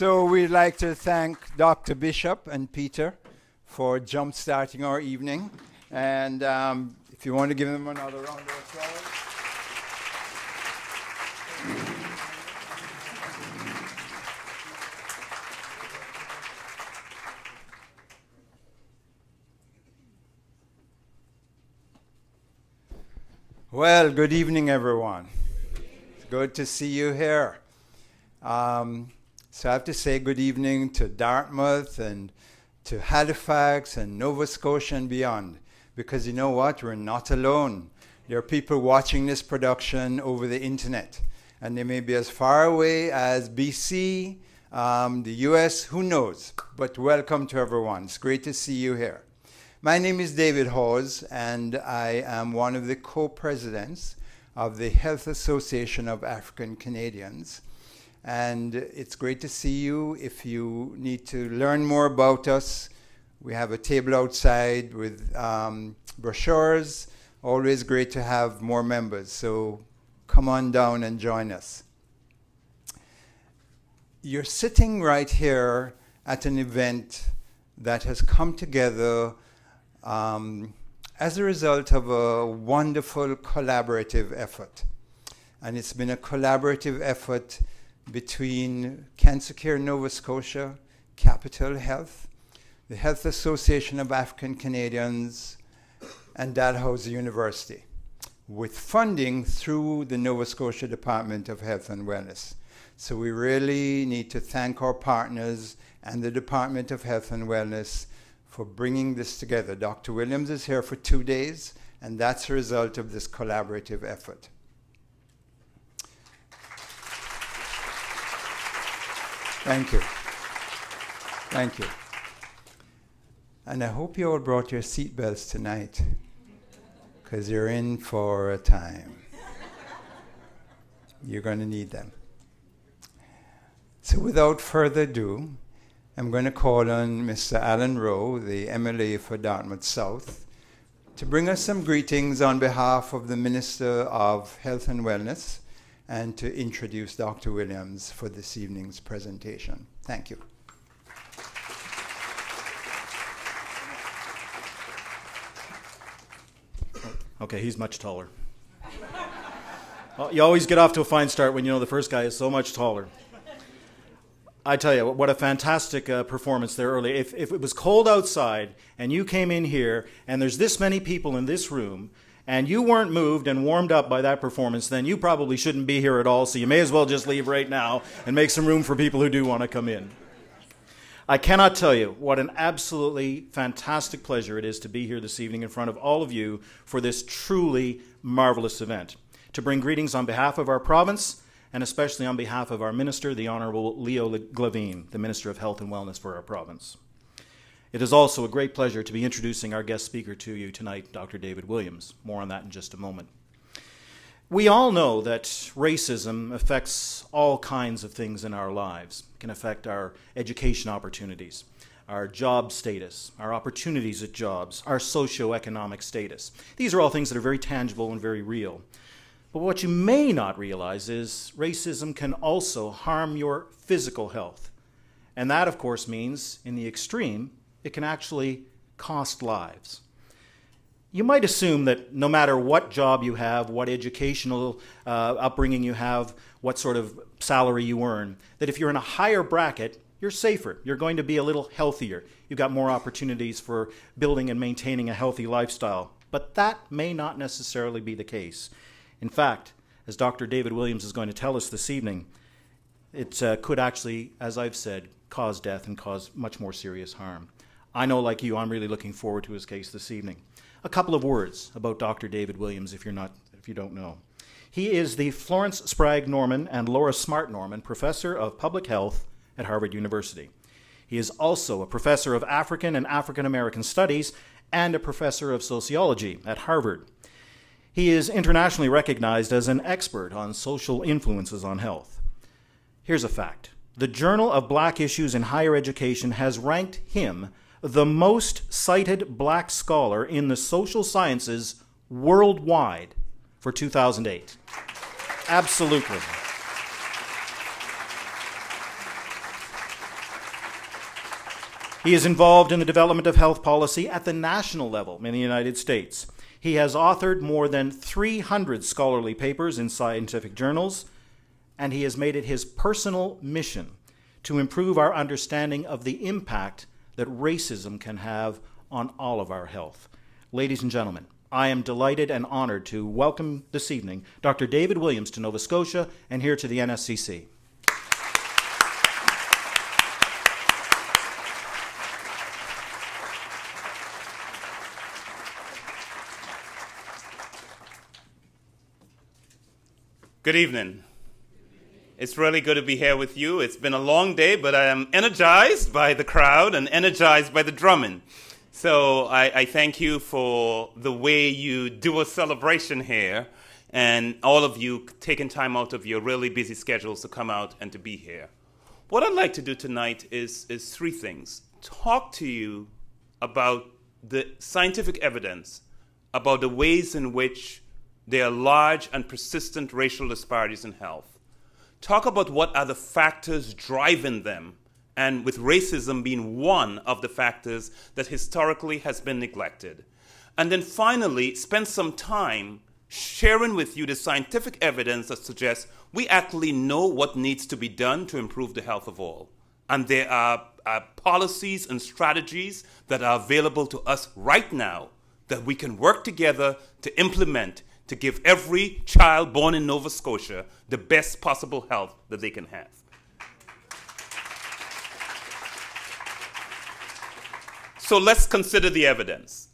So we'd like to thank Dr. Bishop and Peter for jump-starting our evening. And if you want to give them another round of applause. Well, good evening, everyone. It's good to see you here. So I have to say good evening to Dartmouth and to Halifax and Nova Scotia and beyond. Because you know what? We're not alone. There are people watching this production over the internet. And they may be as far away as BC, the US, who knows? But welcome to everyone. It's great to see you here. My name is David Hawes, and I am one of the co-presidents of the Health Association of African Canadians. And it's great to see you. If you need to learn more about us, we have a table outside with brochures. Always great to have more members. So come on down and join us. You're sitting right here at an event that has come together as a result of a wonderful collaborative effort. And it's been a collaborative effort between Cancer Care Nova Scotia, Capital Health, the Health Association of African Canadians, and Dalhousie University, with funding through the Nova Scotia Department of Health and Wellness. So we really need to thank our partners and the Department of Health and Wellness for bringing this together. Dr. Williams is here for 2 days, and that's a result of this collaborative effort. Thank you. Thank you. And I hope you all brought your seatbelts tonight, because you're in for a time. You're going to need them. So without further ado, I'm going to call on Mr. Alan Rowe, the MLA for Dartmouth South, to bring us some greetings on behalf of the Minister of Health and Wellness and to introduce Dr. Williams for this evening's presentation. Thank you. Okay, he's much taller. Well, you always get off to a fine start when you know the first guy is so much taller. I tell you, what a fantastic performance there early. If it was cold outside and you came in here and there's this many people in this room and you weren't moved and warmed up by that performance, then you probably shouldn't be here at all, so you may as well just leave right now and make some room for people who do want to come in. I cannot tell you what an absolutely fantastic pleasure it is to be here this evening in front of all of you for this truly marvelous event. To bring greetings on behalf of our province, and especially on behalf of our Minister, the Honourable Leo Glavine, the Minister of Health and Wellness for our province. It is also a great pleasure to be introducing our guest speaker to you tonight, Dr. David Williams. More on that in just a moment. We all know that racism affects all kinds of things in our lives. It can affect our education opportunities, our job status, our opportunities at jobs, our socioeconomic status. These are all things that are very tangible and very real. But what you may not realize is racism can also harm your physical health. And that, of course, means, in the extreme, it can actually cost lives. You might assume that no matter what job you have, what educational upbringing you have, what sort of salary you earn, that if you're in a higher bracket, you're safer. You're going to be a little healthier. You've got more opportunities for building and maintaining a healthy lifestyle. But that may not necessarily be the case. In fact, as Dr. David Williams is going to tell us this evening, it could actually, as I've said, cause death and cause much more serious harm. I know, like you, I'm really looking forward to his case this evening. A couple of words about Dr. David Williams, if you don't know. He is the Florence Sprague Norman and Laura Smart Norman Professor of Public Health at Harvard University. He is also a Professor of African and African American Studies and a Professor of Sociology at Harvard. He is internationally recognized as an expert on social influences on health. Here's a fact. The Journal of Black Issues in Higher Education has ranked him the most cited black scholar in the social sciences worldwide for 2008. Absolutely. He is involved in the development of health policy at the national level in the United States. He has authored more than 300 scholarly papers in scientific journals, and he has made it his personal mission to improve our understanding of the impact that racism can have on all of our health. Ladies and gentlemen, I am delighted and honored to welcome this evening Dr. David Williams to Nova Scotia and here to the NSCC. Good evening. It's really good to be here with you. It's been a long day, but I am energized by the crowd and energized by the drumming. So I thank you for the way you do a celebration here, and all of you taking time out of your really busy schedules to come out and to be here. What I'd like to do tonight is three things. Talk to you about the scientific evidence about the ways in which there are large and persistent racial disparities in health. Talk about what are the factors driving them, and with racism being one of the factors that historically has been neglected. And then finally, spend some time sharing with you the scientific evidence that suggests we actually know what needs to be done to improve the health of all. And there are policies and strategies that are available to us right now that we can work together to implement to give every child born in Nova Scotia the best possible health that they can have. So let's consider the evidence.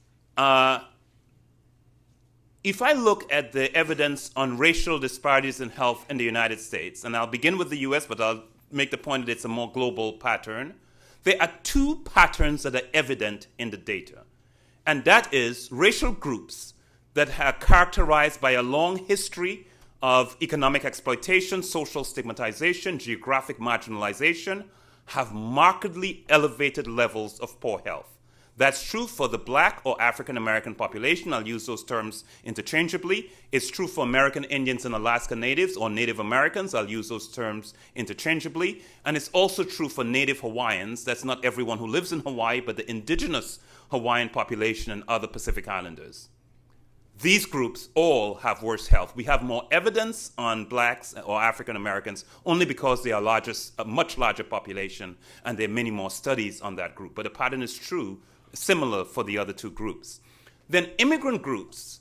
If I look at the evidence on racial disparities in health in the United States, and I'll begin with the US, but I'll make the point that it's a more global pattern, there are two patterns that are evident in the data. And that is racial groups that are characterized by a long history of economic exploitation, social stigmatization, geographic marginalization, have markedly elevated levels of poor health. That's true for the Black or African American population. I'll use those terms interchangeably. It's true for American Indians and Alaska Natives or Native Americans. I'll use those terms interchangeably. And it's also true for Native Hawaiians. That's not everyone who lives in Hawaii, but the indigenous Hawaiian population and other Pacific Islanders. These groups all have worse health. We have more evidence on Blacks or African Americans only because they are a much larger population, and there are many more studies on that group. But the pattern is true, similar for the other two groups. Then immigrant groups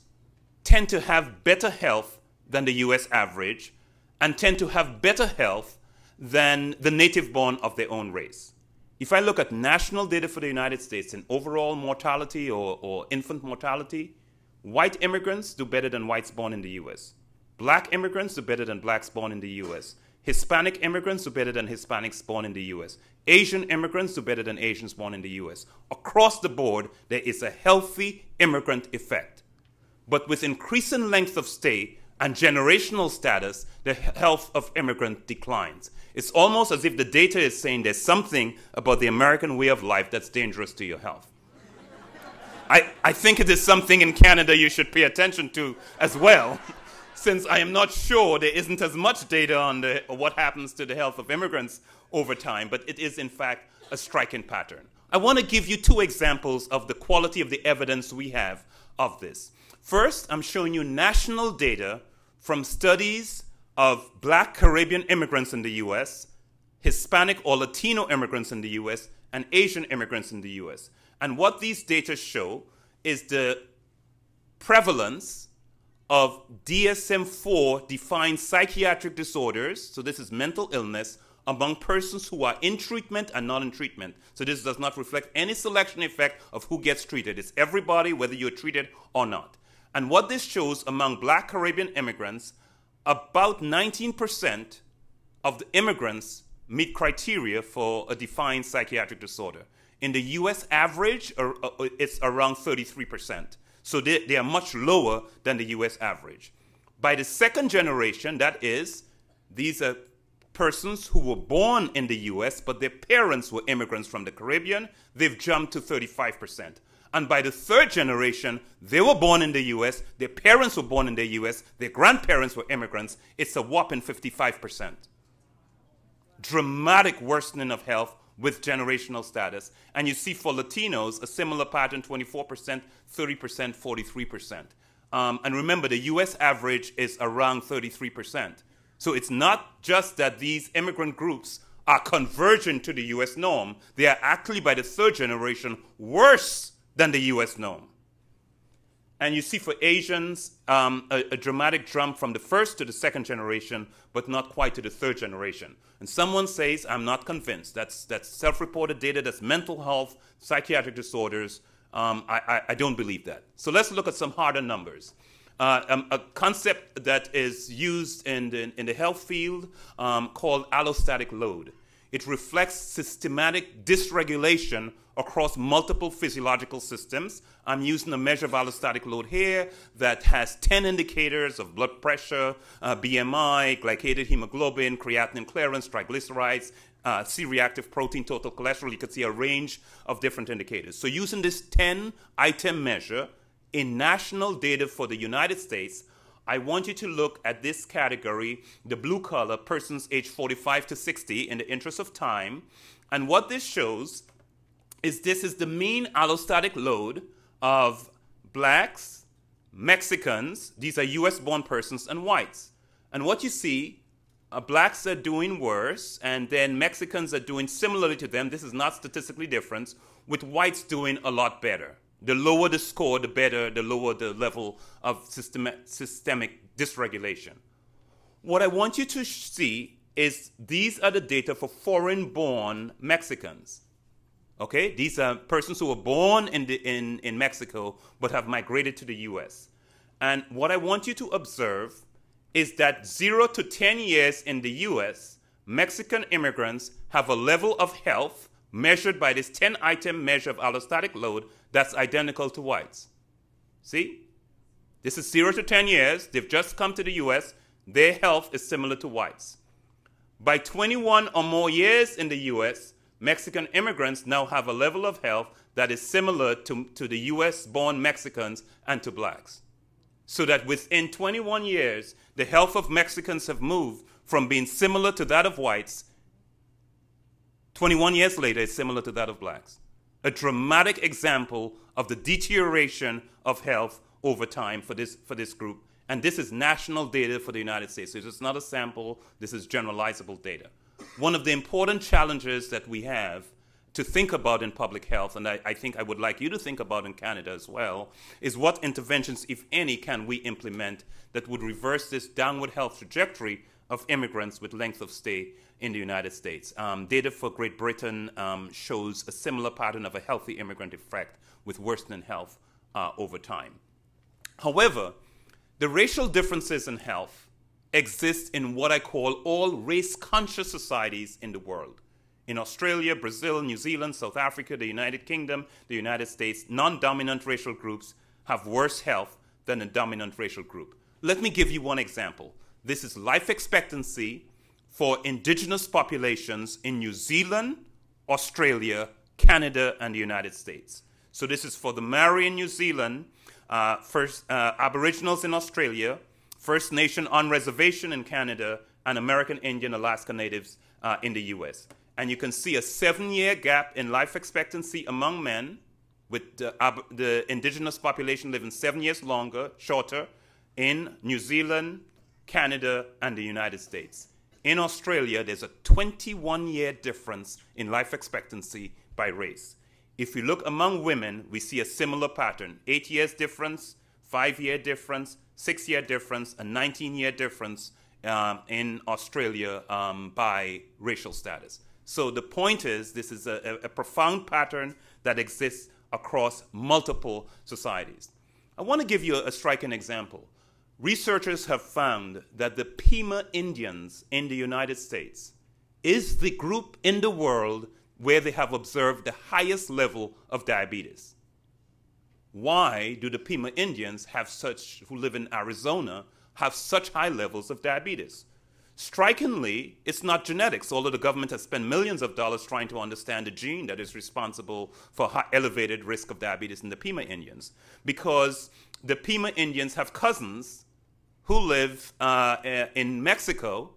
tend to have better health than the US average and tend to have better health than the native born of their own race. If I look at national data for the United States in overall mortality or infant mortality, white immigrants do better than whites born in the US. Black immigrants do better than blacks born in the US. Hispanic immigrants do better than Hispanics born in the US. Asian immigrants do better than Asians born in the US. Across the board, there is a healthy immigrant effect. But with increasing length of stay and generational status, the health of immigrant declines. It's almost as if the data is saying there's something about the American way of life that's dangerous to your health. I think it is something in Canada you should pay attention to as well, since I am not sure there isn't as much data on what happens to the health of immigrants over time, but it is in fact a striking pattern. I want to give you two examples of the quality of the evidence we have of this. First, I'm showing you national data from studies of Black Caribbean immigrants in the US, Hispanic or Latino immigrants in the US, and Asian immigrants in the US. And what these data show is the prevalence of DSM-4 defined psychiatric disorders, so this is mental illness, among persons who are in treatment and not in treatment. So this does not reflect any selection effect of who gets treated. It's everybody, whether you're treated or not. And what this shows among Black Caribbean immigrants, about 19% of the immigrants meet criteria for a defined psychiatric disorder. In the US average, it's around 33%. So they are much lower than the US average. By the second generation, that is, these are persons who were born in the US, but their parents were immigrants from the Caribbean, they've jumped to 35%. And by the third generation, they were born in the US, their parents were born in the US, their grandparents were immigrants, it's a whopping 55%. Dramatic worsening of health with generational status. And you see for Latinos, a similar pattern, 24%, 30%, 43%. And remember, the US average is around 33%. So it's not just that these immigrant groups are convergent to the US norm. They are actually, by the third generation, worse than the US norm. And you see for Asians, a dramatic jump from the first to the second generation, but not quite to the third generation. And someone says, I'm not convinced. That's self-reported data, that's mental health, psychiatric disorders. I don't believe that. So let's look at some harder numbers. A concept that is used in the health field called allostatic load. It reflects systematic dysregulation across multiple physiological systems. I'm using a measure of allostatic load here that has 10 indicators of blood pressure, BMI, glycated hemoglobin, creatinine clearance, triglycerides, C-reactive protein, total cholesterol. You can see a range of different indicators. So using this 10-item measure in national data for the United States, I want you to look at this category, the blue color, persons aged 45 to 60, in the interest of time. And what this shows is this is the mean allostatic load of blacks, Mexicans, these are US-born persons, and whites. And what you see, blacks are doing worse, and then Mexicans are doing similarly to them. This is not statistically different, with whites doing a lot better. The lower the score, the better, the lower the level of systemic dysregulation. What I want you to see is these are the data for foreign-born Mexicans. Okay, these are persons who were born in Mexico but have migrated to the US. And what I want you to observe is that 0 to 10 years in the US, Mexican immigrants have a level of health measured by this 10-item measure of allostatic load that's identical to whites. See? This is 0 to 10 years. They've just come to the US. Their health is similar to whites. By 21 or more years in the US, Mexican immigrants now have a level of health that is similar to the US-born Mexicans and to blacks. So that within 21 years, the health of Mexicans have moved from being similar to that of whites. 21 years later, it's similar to that of blacks. A dramatic example of the deterioration of health over time for this group. And this is national data for the United States. So it's not a sample. This is generalizable data. One of the important challenges that we have to think about in public health, and I think I would like you to think about in Canada as well, is what interventions, if any, can we implement that would reverse this downward health trajectory of immigrants with length of stay in the United States. Data for Great Britain shows a similar pattern of a healthy immigrant effect with worsening health over time. However, the racial differences in health exist in what I call all race-conscious societies in the world. In Australia, Brazil, New Zealand, South Africa, the United Kingdom, the United States, non-dominant racial groups have worse health than a dominant racial group. Let me give you one example. This is life expectancy for indigenous populations in New Zealand, Australia, Canada, and the United States. So this is for the Maori in New Zealand, Aboriginals in Australia, First Nation on reservation in Canada, and American Indian Alaska Natives in the US. And you can see a 7-year gap in life expectancy among men, with the indigenous population living 7 years shorter, in New Zealand, Canada, and the United States. In Australia, there's a 21-year difference in life expectancy by race. If we look among women, we see a similar pattern. 8 years difference, 5-year difference, 6-year difference, a 19-year difference in Australia by racial status. So the point is, this is a profound pattern that exists across multiple societies. I want to give you a striking example. Researchers have found that the Pima Indians in the United States is the group in the world where they have observed the highest level of diabetes. Why do the Pima Indians who live in Arizona, have such high levels of diabetes? Strikingly, it's not genetics, although the government has spent millions of dollars trying to understand the gene that is responsible for elevated risk of diabetes in the Pima Indians. Because the Pima Indians have cousins who live in Mexico,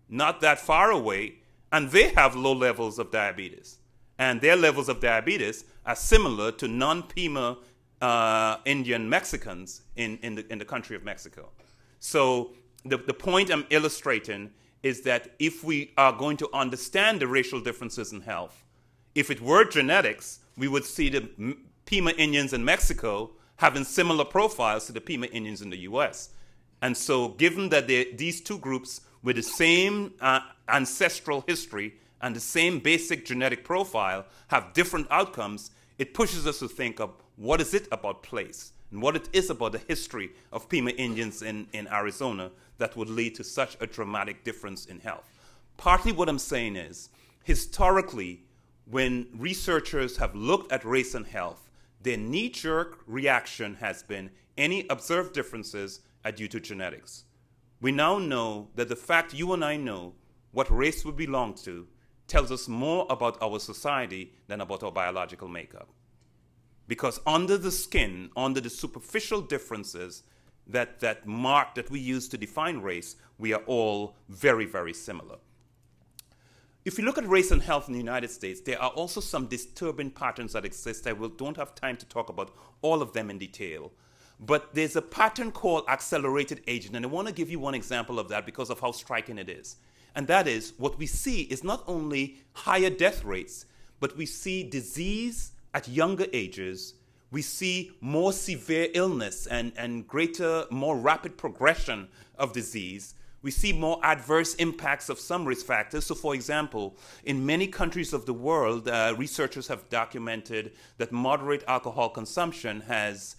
not that far away, and they have low levels of diabetes. and their levels of diabetes are similar to non-Pima Indian Mexicans in the country of Mexico. So the point I'm illustrating is that if we are going to understand the racial differences in health, if it were genetics, we would see the Pima Indians in Mexico having similar profiles to the Pima Indians in the US. And so given that these two groups with the same ancestral history and the same basic genetic profile have different outcomes, it pushes us to think of what is it about place and what it is about the history of Pima Indians in Arizona that would lead to such a dramatic difference in health. Partly what I'm saying is, historically, when researchers have looked at race and health, their knee-jerk reaction has been any observed differences are due to genetics. We now know that the fact you and I know what race we belong to tells us more about our society than about our biological makeup. Because under the skin, under the superficial differences that we use to define race, we are all very, very similar. If you look at race and health in the United States, there are also some disturbing patterns that exist. I don't have time to talk about all of them in detail. But there's a pattern called accelerated aging, and I want to give you one example of that because of how striking it is. And that is, what we see is not only higher death rates, but we see disease at younger ages. We see more severe illness and greater, more rapid progression of disease. We see more adverse impacts of some risk factors. So, for example, in many countries of the world, researchers have documented that moderate alcohol consumption has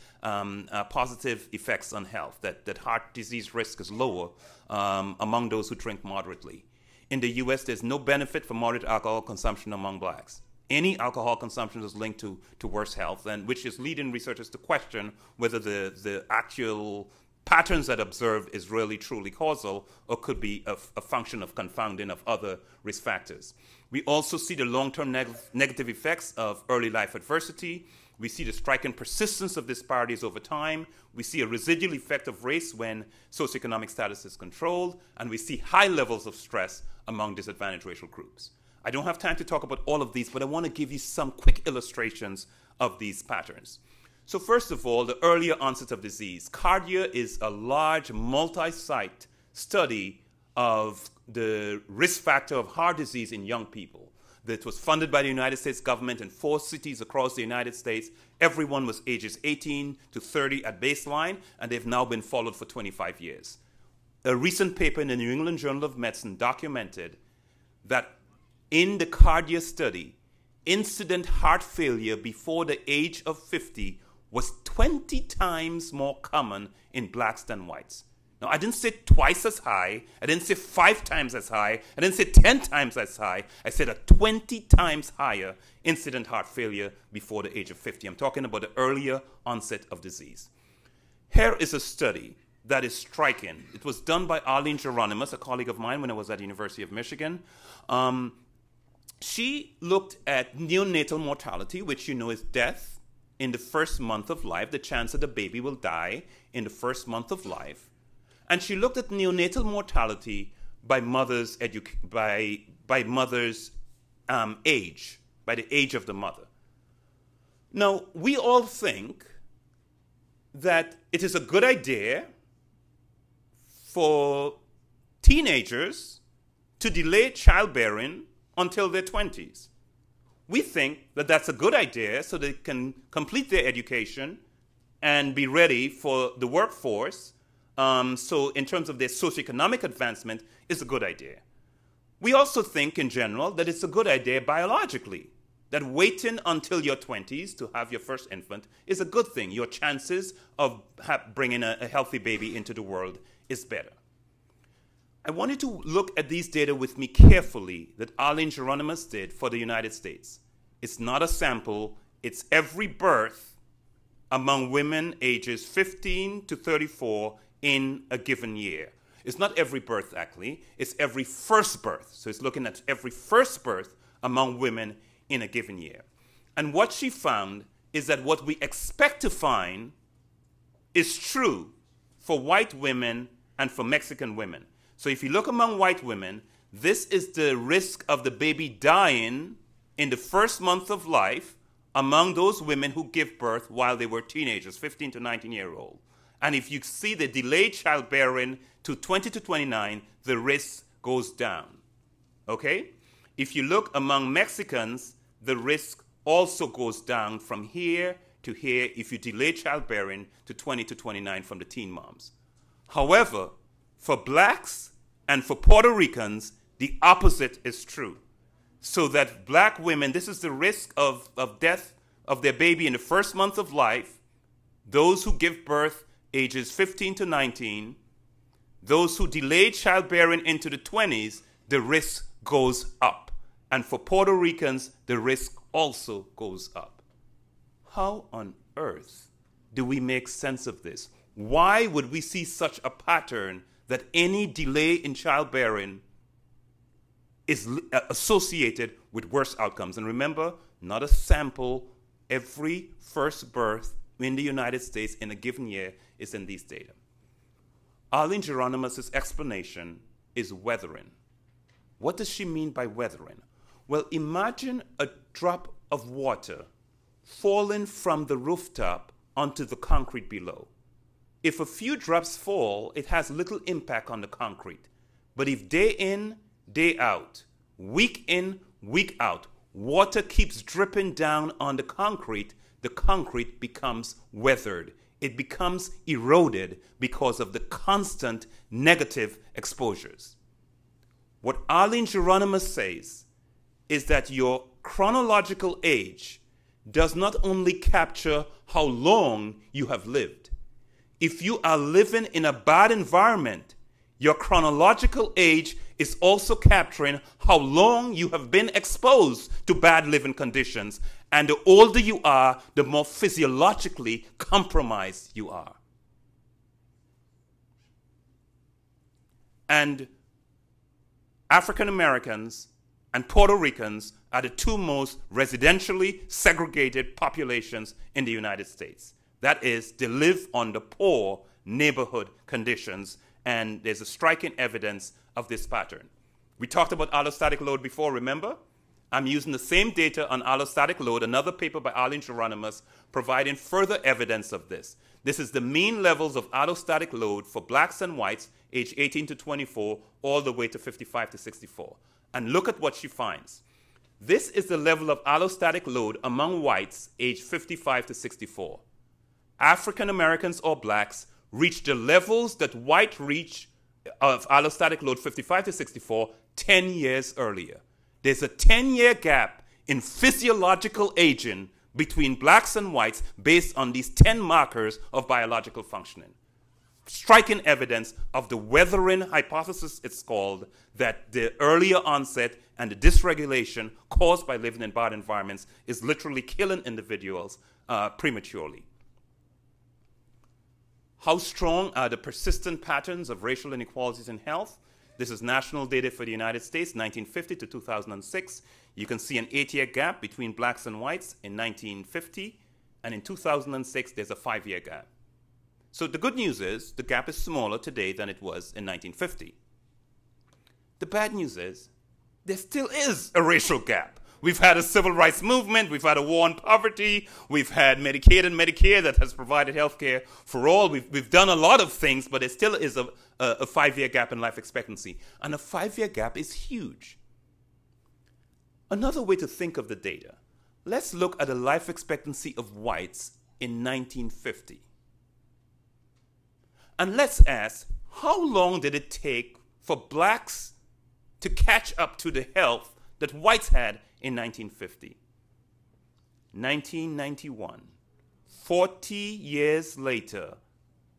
positive effects on health, that heart disease risk is lower among those who drink moderately. In the US, there's no benefit for moderate alcohol consumption among blacks. Any alcohol consumption is linked to worse health, and which is leading researchers to question whether the actual patterns that observed is really truly causal or could be a function of confounding of other risk factors. We also see the long-term negative effects of early life adversity. We see the striking persistence of disparities over time. We see a residual effect of race when socioeconomic status is controlled, and we see high levels of stress among disadvantaged racial groups. I don't have time to talk about all of these, but I want to give you some quick illustrations of these patterns. So first of all, the earlier onset of disease. CARDIA is a large multi-site study of the risk factor of heart disease in young people. That was funded by the United States government in 4 cities across the United States. Everyone was ages 18 to 30 at baseline, and they've now been followed for 25 years. A recent paper in the New England Journal of Medicine documented that in the CARDIA study, incident heart failure before the age of 50 was 20 times more common in blacks than whites. Now, I didn't say twice as high. I didn't say 5 times as high. I didn't say 10 times as high. I said a 20 times higher incident heart failure before the age of 50. I'm talking about the earlier onset of disease. Here is a study that is striking. It was done by Arlene Geronimus, a colleague of mine when I was at the University of Michigan. She looked at neonatal mortality, which you know is death in the first month of life, the chance that the baby will die in the first month of life. And she looked at neonatal mortality by mother's age, by the age of the mother. Now, we all think that it is a good idea for teenagers to delay childbearing until their 20s. We think that that's a good idea so they can complete their education and be ready for the workforce. So in terms of their socioeconomic advancement, it's a good idea. We also think in general that it's a good idea biologically, that waiting until your 20s to have your first infant is a good thing. Your chances of bringing a healthy baby into the world is better. I want you to look at these data with me carefully that Arlene Geronimus did for the United States. It's not a sample. It's every birth among women ages 15 to 34 in a given year. It's not every birth, actually. It's every first birth. So it's looking at every first birth among women in a given year. And what she found is that what we expect to find is true for white women and for Mexican women. So if you look among white women, this is the risk of the baby dying in the first month of life among those women who give birth while they were teenagers, 15 to 19-year-old. And if you see the delayed childbearing to 20 to 29, the risk goes down. Okay? If you look among Mexicans, the risk also goes down from here to here if you delay childbearing to 20 to 29 from the teen moms. However, for blacks and for Puerto Ricans, the opposite is true. So that black women, this is the risk of death of their baby in the first month of life, those who give birth ages 15 to 19, those who delay childbearing into the 20s, the risk goes up. And for Puerto Ricans, the risk also goes up. How on earth do we make sense of this? Why would we see such a pattern that any delay in childbearing is associated with worse outcomes? And remember, not a sample. Every first birth in the United States in a given year is in these data. Arlene Geronimus' explanation is weathering. What does she mean by weathering? Well, imagine a drop of water falling from the rooftop onto the concrete below. If a few drops fall, it has little impact on the concrete. But if day in, day out, week in, week out, water keeps dripping down on the concrete becomes weathered. It becomes eroded because of the constant negative exposures. What Arlene Geronimus says is that your chronological age does not only capture how long you have lived. If you are living in a bad environment, your chronological age is also capturing how long you have been exposed to bad living conditions. And the older you are, the more physiologically compromised you are. And African Americans and Puerto Ricans are the two most residentially segregated populations in the United States. That is, they live under poor neighborhood conditions, and there's a striking evidence of this pattern. We talked about allostatic load before, remember? I'm using the same data on allostatic load, another paper by Arlene Geronimus, providing further evidence of this. This is the mean levels of allostatic load for blacks and whites age 18 to 24, all the way to 55 to 64. And look at what she finds. This is the level of allostatic load among whites age 55 to 64. African Americans or blacks reach the levels that white reach of allostatic load 55 to 64 10 years earlier. There's a 10-year gap in physiological aging between blacks and whites based on these 10 markers of biological functioning. Striking evidence of the weathering hypothesis, it's called, that the earlier onset and the dysregulation caused by living in bad environments is literally killing individuals prematurely. How strong are the persistent patterns of racial inequalities in health? This is national data for the United States, 1950 to 2006. You can see an 8-year gap between blacks and whites in 1950, and in 2006, there's a 5-year gap. So the good news is the gap is smaller today than it was in 1950. The bad news is there still is a racial gap. We've had a civil rights movement, we've had a war on poverty, we've had Medicaid and Medicare that has provided health care for all. We've done a lot of things, but there still is a 5-year gap in life expectancy. And a 5-year gap is huge. Another way to think of the data, let's look at the life expectancy of whites in 1950. And let's ask, how long did it take for blacks to catch up to the health that whites had in 1950? 1991. 40 years later,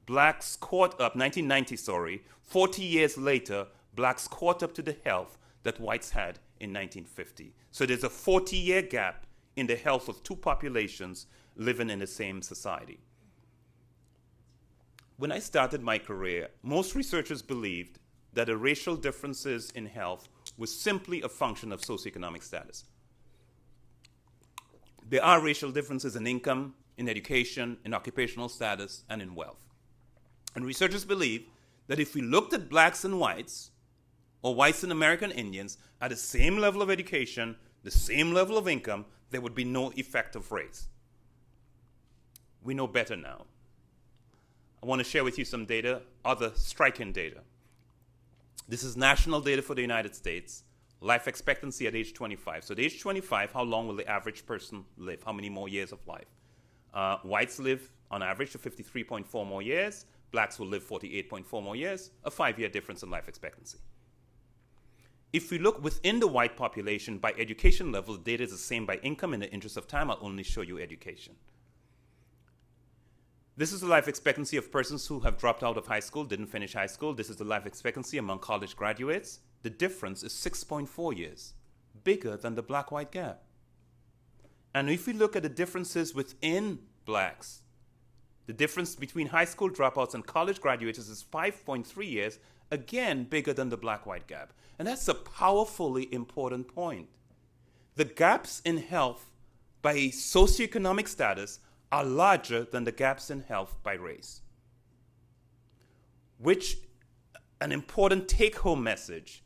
blacks caught up, 1990, sorry, 40 years later, blacks caught up to the health that whites had in 1950. So there's a 40-year gap in the health of two populations living in the same society. When I started my career, most researchers believed that the racial differences in health was simply a function of socioeconomic status. There are racial differences in income, in education, in occupational status, and in wealth. And researchers believe that if we looked at blacks and whites, or whites and American Indians, at the same level of education, the same level of income, there would be no effect of race. We know better now. I want to share with you some data, other striking data. This is national data for the United States, life expectancy at age 25. So at age 25, how long will the average person live? How many more years of life? Whites live on average to 53.4 more years. Blacks will live 48.4 more years, a 5-year difference in life expectancy. If we look within the white population by education level, the data is the same by income. In the interest of time, I'll only show you education. This is the life expectancy of persons who have dropped out of high school, didn't finish high school. This is the life expectancy among college graduates. The difference is 6.4 years, bigger than the black-white gap. And if we look at the differences within blacks, the difference between high school dropouts and college graduates is 5.3 years, again bigger than the black-white gap. And that's a powerfully important point. The gaps in health by socioeconomic status are larger than the gaps in health by race. Which, an important take-home message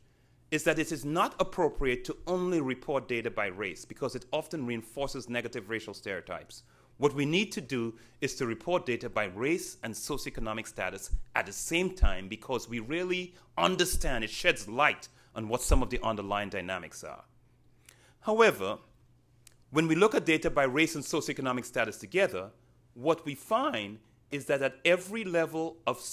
is that it is not appropriate to only report data by race because it often reinforces negative racial stereotypes. What we need to do is to report data by race and socioeconomic status at the same time because we really understand, it sheds light on what some of the underlying dynamics are. However, when we look at data by race and socioeconomic status together, what we find is that at every level of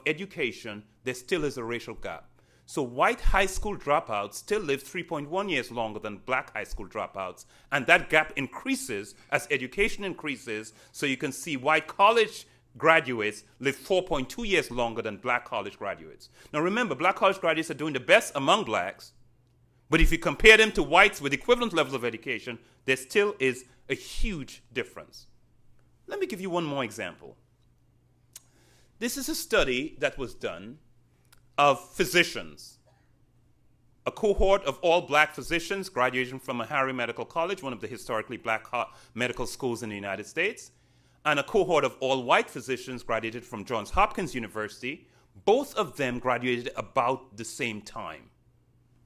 education, there still is a racial gap. So white high school dropouts still live 3.1 years longer than black high school dropouts, and that gap increases as education increases, so you can see white college graduates live 4.2 years longer than black college graduates. Now remember, black college graduates are doing the best among blacks, but if you compare them to whites with equivalent levels of education, there still is a huge difference. Let me give you one more example. This is a study that was done of physicians, a cohort of all black physicians graduating from Meharry Medical College, one of the historically black medical schools in the United States, and a cohort of all white physicians graduated from Johns Hopkins University. Both of them graduated about the same time.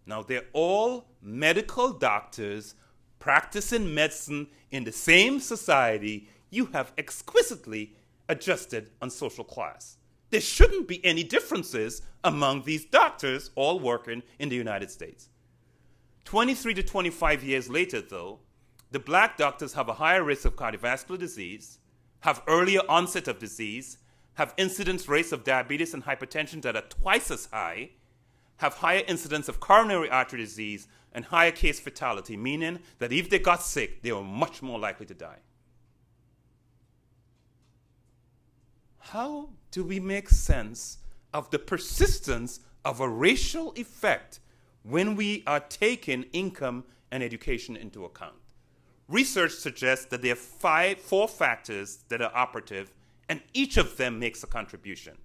Now, they're all medical doctors practicing medicine in the same society. You have exquisitely adjusted on social class. There shouldn't be any differences among these doctors all working in the United States. 23 to 25 years later, though, the black doctors have a higher risk of cardiovascular disease, have earlier onset of disease, have incidence rates of diabetes and hypertension that are twice as high, have higher incidence of coronary artery disease, and higher case fatality, meaning that if they got sick, they were much more likely to die. How do we make sense of the persistence of a racial effect when we are taking income and education into account? Research suggests that there are 4 factors that are operative, and each of them makes a contribution.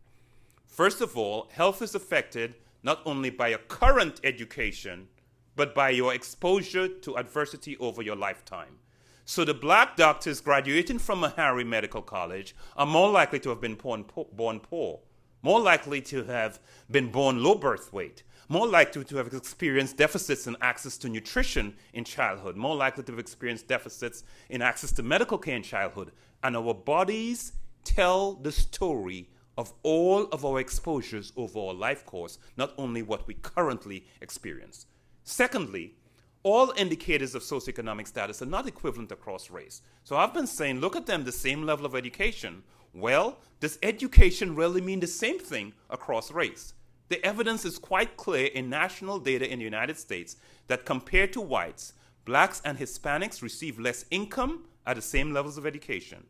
First of all, health is affected not only by your current education, but by your exposure to adversity over your lifetime. So the black doctors graduating from Meharry Medical College are more likely to have been born poor, more likely to have been born low birth weight, more likely to have experienced deficits in access to nutrition in childhood, more likely to have experienced deficits in access to medical care in childhood. And our bodies tell the story of all of our exposures over our life course, not only what we currently experience. Secondly, all indicators of socioeconomic status are not equivalent across race. So I've been saying, look at them, the same level of education. Well, does education really mean the same thing across race? The evidence is quite clear in national data in the United States that compared to whites, blacks and Hispanics receive less income at the same levels of education.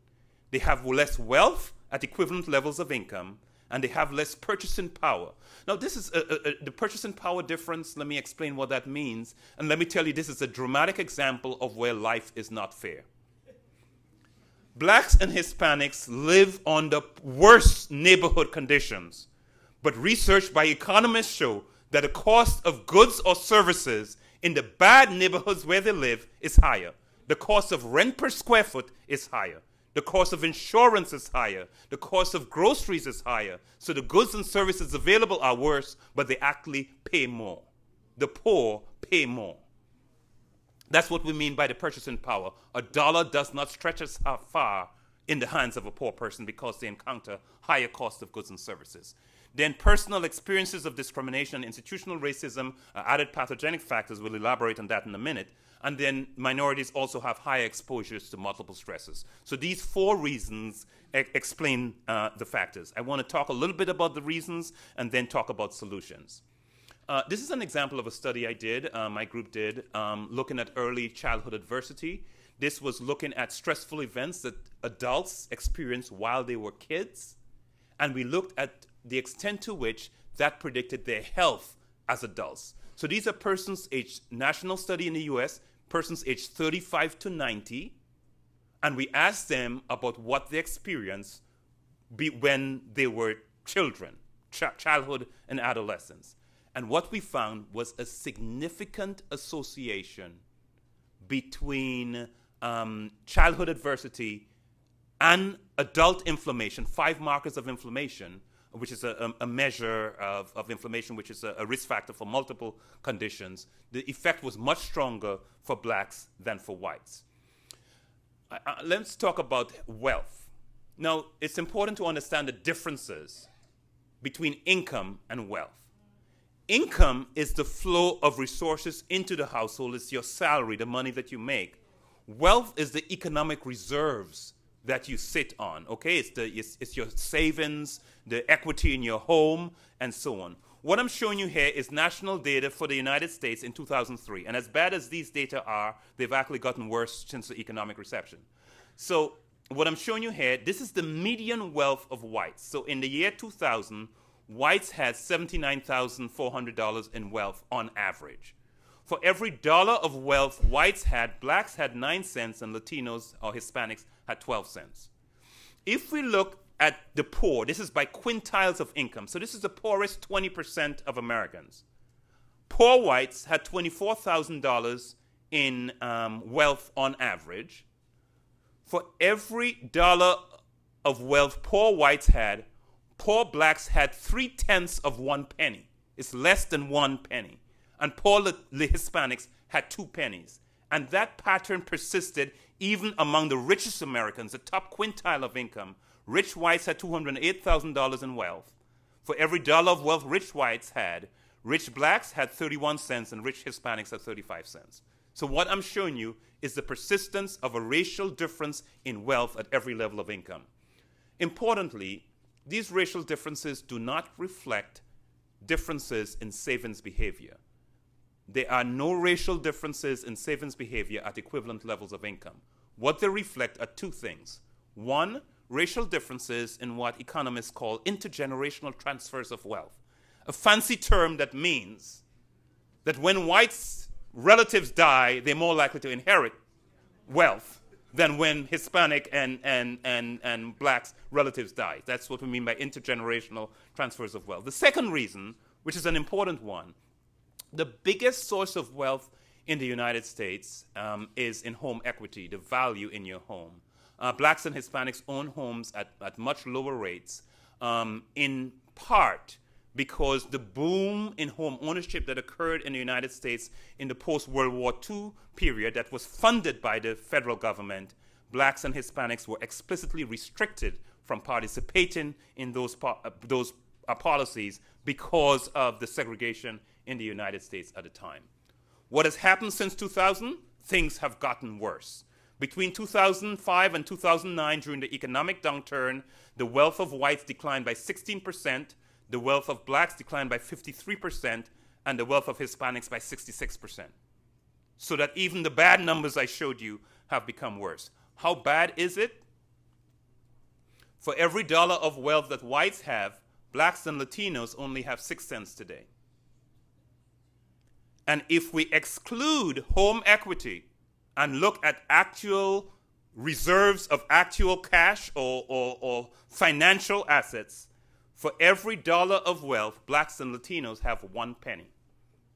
They have less wealth at equivalent levels of income, and they have less purchasing power. Now, this is the purchasing power difference. Let me explain what that means. And let me tell you, this is a dramatic example of where life is not fair. Blacks and Hispanics live under worse neighborhood conditions. But research by economists show that the cost of goods or services in the bad neighborhoods where they live is higher. The cost of rent per square foot is higher. The cost of insurance is higher. The cost of groceries is higher. So the goods and services available are worse, but they actually pay more. The poor pay more. That's what we mean by the purchasing power. A dollar does not stretch as far in the hands of a poor person because they encounter higher costs of goods and services. Then personal experiences of discrimination, institutional racism, added pathogenic factors, we'll elaborate on that in a minute. And then minorities also have higher exposures to multiple stresses. So these four reasons explain the factors. I want to talk a little bit about the reasons and then talk about solutions. This is an example of a study I did, my group did, looking at early childhood adversity. This was looking at stressful events that adults experienced while they were kids. And we looked at the extent to which that predicted their health as adults. So these are persons aged, national study in the US, persons aged 35 to 90. And we asked them about what they experienced when they were children, childhood and adolescence. And what we found was a significant association between childhood adversity and adult inflammation, 5 markers of inflammation, which is a measure of inflammation, which is a risk factor for multiple conditions. The effect was much stronger for blacks than for whites. Let's talk about wealth. Now, it's important to understand the differences between income and wealth. Income is the flow of resources into the household. It's your salary, the money that you make. Wealth is the economic reserves that you sit on, okay? It's your savings, the equity in your home, and so on. What I'm showing you here is national data for the United States in 2003. And as bad as these data are, they've actually gotten worse since the economic recession. So what I'm showing you here, this is the median wealth of whites. So in the year 2000, whites had $79,400 in wealth on average. For every dollar of wealth whites had, blacks had 9 cents and Latinos or Hispanics had 12 cents. If we look at the poor, this is by quintiles of income. So this is the poorest 20% of Americans. Poor whites had $24,000 in wealth on average. For every dollar of wealth poor whites had, poor blacks had 3/10 of 1 penny. It's less than 1 penny. And poor Hispanics had 2 pennies. And that pattern persisted even among the richest Americans, the top quintile of income. Rich whites had $208,000 in wealth. For every dollar of wealth rich whites had, rich blacks had 31 cents and rich Hispanics had 35 cents. So what I'm showing you is the persistence of a racial difference in wealth at every level of income. Importantly, these racial differences do not reflect differences in savings behavior. There are no racial differences in savings behavior at equivalent levels of income. What they reflect are 2 things. One, racial differences in what economists call intergenerational transfers of wealth, a fancy term that means that when whites' relatives die, they're more likely to inherit wealth than when Hispanic and blacks' relatives die. That's what we mean by intergenerational transfers of wealth. The second reason, which is an important one, the biggest source of wealth in the United States is in home equity, the value in your home. Blacks and Hispanics own homes at much lower rates, in part because the boom in home ownership that occurred in the United States in the post-World War II period that was funded by the federal government, blacks and Hispanics were explicitly restricted from participating in those policies because of the segregation in the United States at the time. What has happened since 2000? Things have gotten worse. Between 2005 and 2009, during the economic downturn, the wealth of whites declined by 16%, the wealth of blacks declined by 53%, and the wealth of Hispanics by 66%. So that even the bad numbers I showed you have become worse. How bad is it? For every dollar of wealth that whites have, blacks and Latinos only have 6 cents today. And if we exclude home equity and look at actual reserves of actual cash or financial assets, for every dollar of wealth, blacks and Latinos have 1 penny.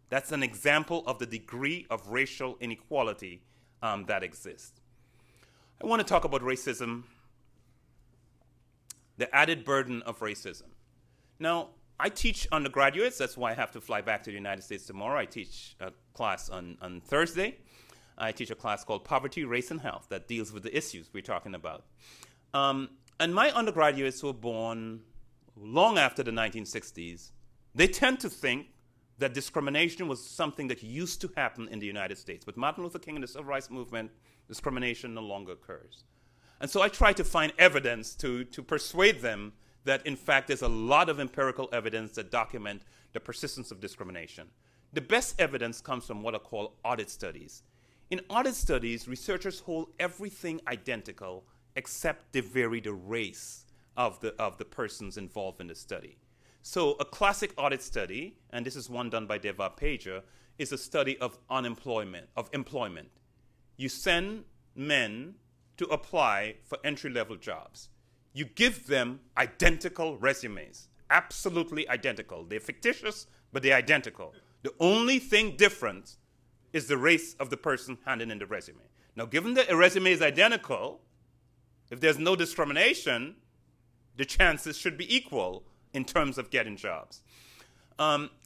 That's an example of the degree of racial inequality that exists. I want to talk about racism, the added burden of racism. Now, I teach undergraduates. That's why I have to fly back to the United States tomorrow. I teach a class on Thursday. I teach a class called Poverty, Race, and Health that deals with the issues we're talking about. And my undergraduates who were born long after the 1960s, they tend to think that discrimination was something that used to happen in the United States. With Martin Luther King and the Civil Rights Movement, discrimination no longer occurs. And so I try to find evidence to persuade them that, in fact, there's a lot of empirical evidence that document the persistence of discrimination. The best evidence comes from what are called audit studies. In audit studies, researchers hold everything identical except they vary the race of the persons involved in the study. So a classic audit study, and this is one done by Deva Pager, is a study of employment. You send men to apply for entry-level jobs. You give them identical resumes, absolutely identical. They're fictitious, but they're identical. The only thing different is the race of the person handing in the resume. Now, given that a resume is identical, if there's no discrimination, the chances should be equal in terms of getting jobs.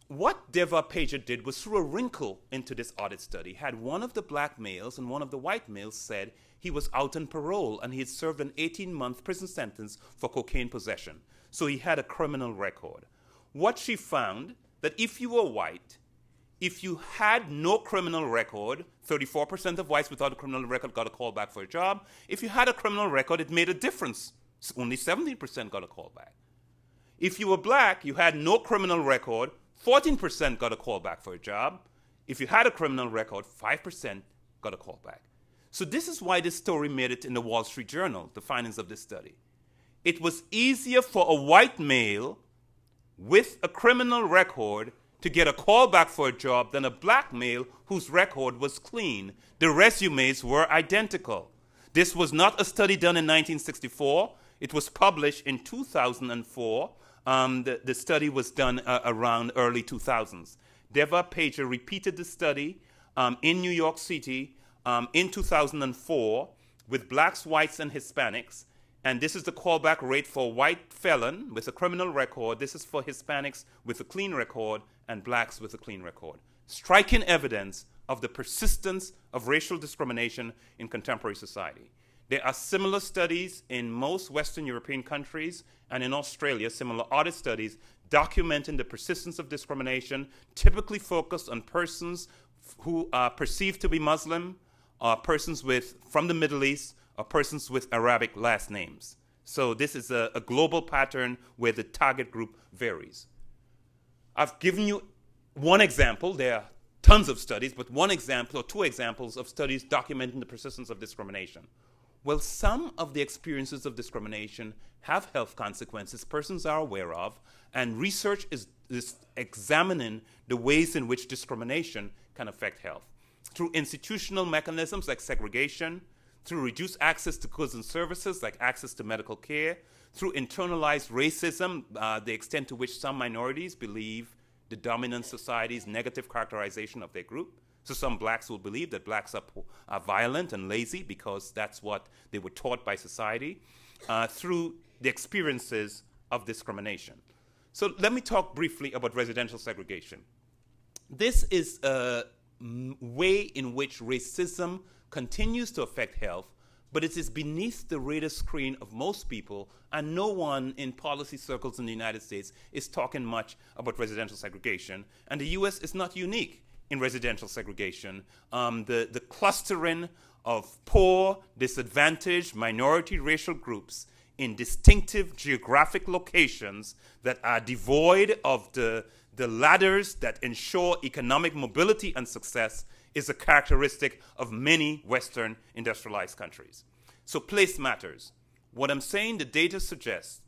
What Deva Pager did was threw a wrinkle into this audit study. Had one of the black males and one of the white males said he was out on parole and he had served an 18-month prison sentence for cocaine possession. So he had a criminal record. What she found, that if you were white, if you had no criminal record, 34% of whites without a criminal record got a call back for a job. If you had a criminal record, it made a difference. Only 17% got a call back. If you were black, you had no criminal record, 14% got a call back for a job. If you had a criminal record, 5% got a call back. So this is why this story made it in the Wall Street Journal, the findings of this study. It was easier for a white male with a criminal record to get a call back for a job than a black male whose record was clean. The resumes were identical. This was not a study done in 1964. It was published in 2004. The study was done around early 2000s. Deva Pager repeated the study in New York City in 2004 with blacks, whites, and Hispanics. And this is the callback rate for a white felon with a criminal record. This is for Hispanics with a clean record and blacks with a clean record. Striking evidence of the persistence of racial discrimination in contemporary society. There are similar studies in most Western European countries and in Australia, similar audit studies documenting the persistence of discrimination, typically focused on persons who are perceived to be Muslim, persons from the Middle East, or persons with Arabic last names. So this is a global pattern where the target group varies. I've given you one example. There are tons of studies, but one example or two examples of studies documenting the persistence of discrimination. Well, some of the experiences of discrimination have health consequences persons are aware of, and research is examining the ways in which discrimination can affect health. Through institutional mechanisms like segregation, through reduced access to goods and services like access to medical care, through internalized racism, the extent to which some minorities believe the dominant society's negative characterization of their group. So some blacks will believe that blacks are violent and lazy because that's what they were taught by society, through the experiences of discrimination. So let me talk briefly about residential segregation. This is a way in which racism continues to affect health, but it is beneath the radar screen of most people, and no one in policy circles in the United States is talking much about residential segregation. And the US is not unique in residential segregation. The clustering of poor, disadvantaged, minority racial groups in distinctive geographic locations that are devoid of the ladders that ensure economic mobility and success is a characteristic of many Western industrialized countries. So place matters. What I'm saying, the data suggests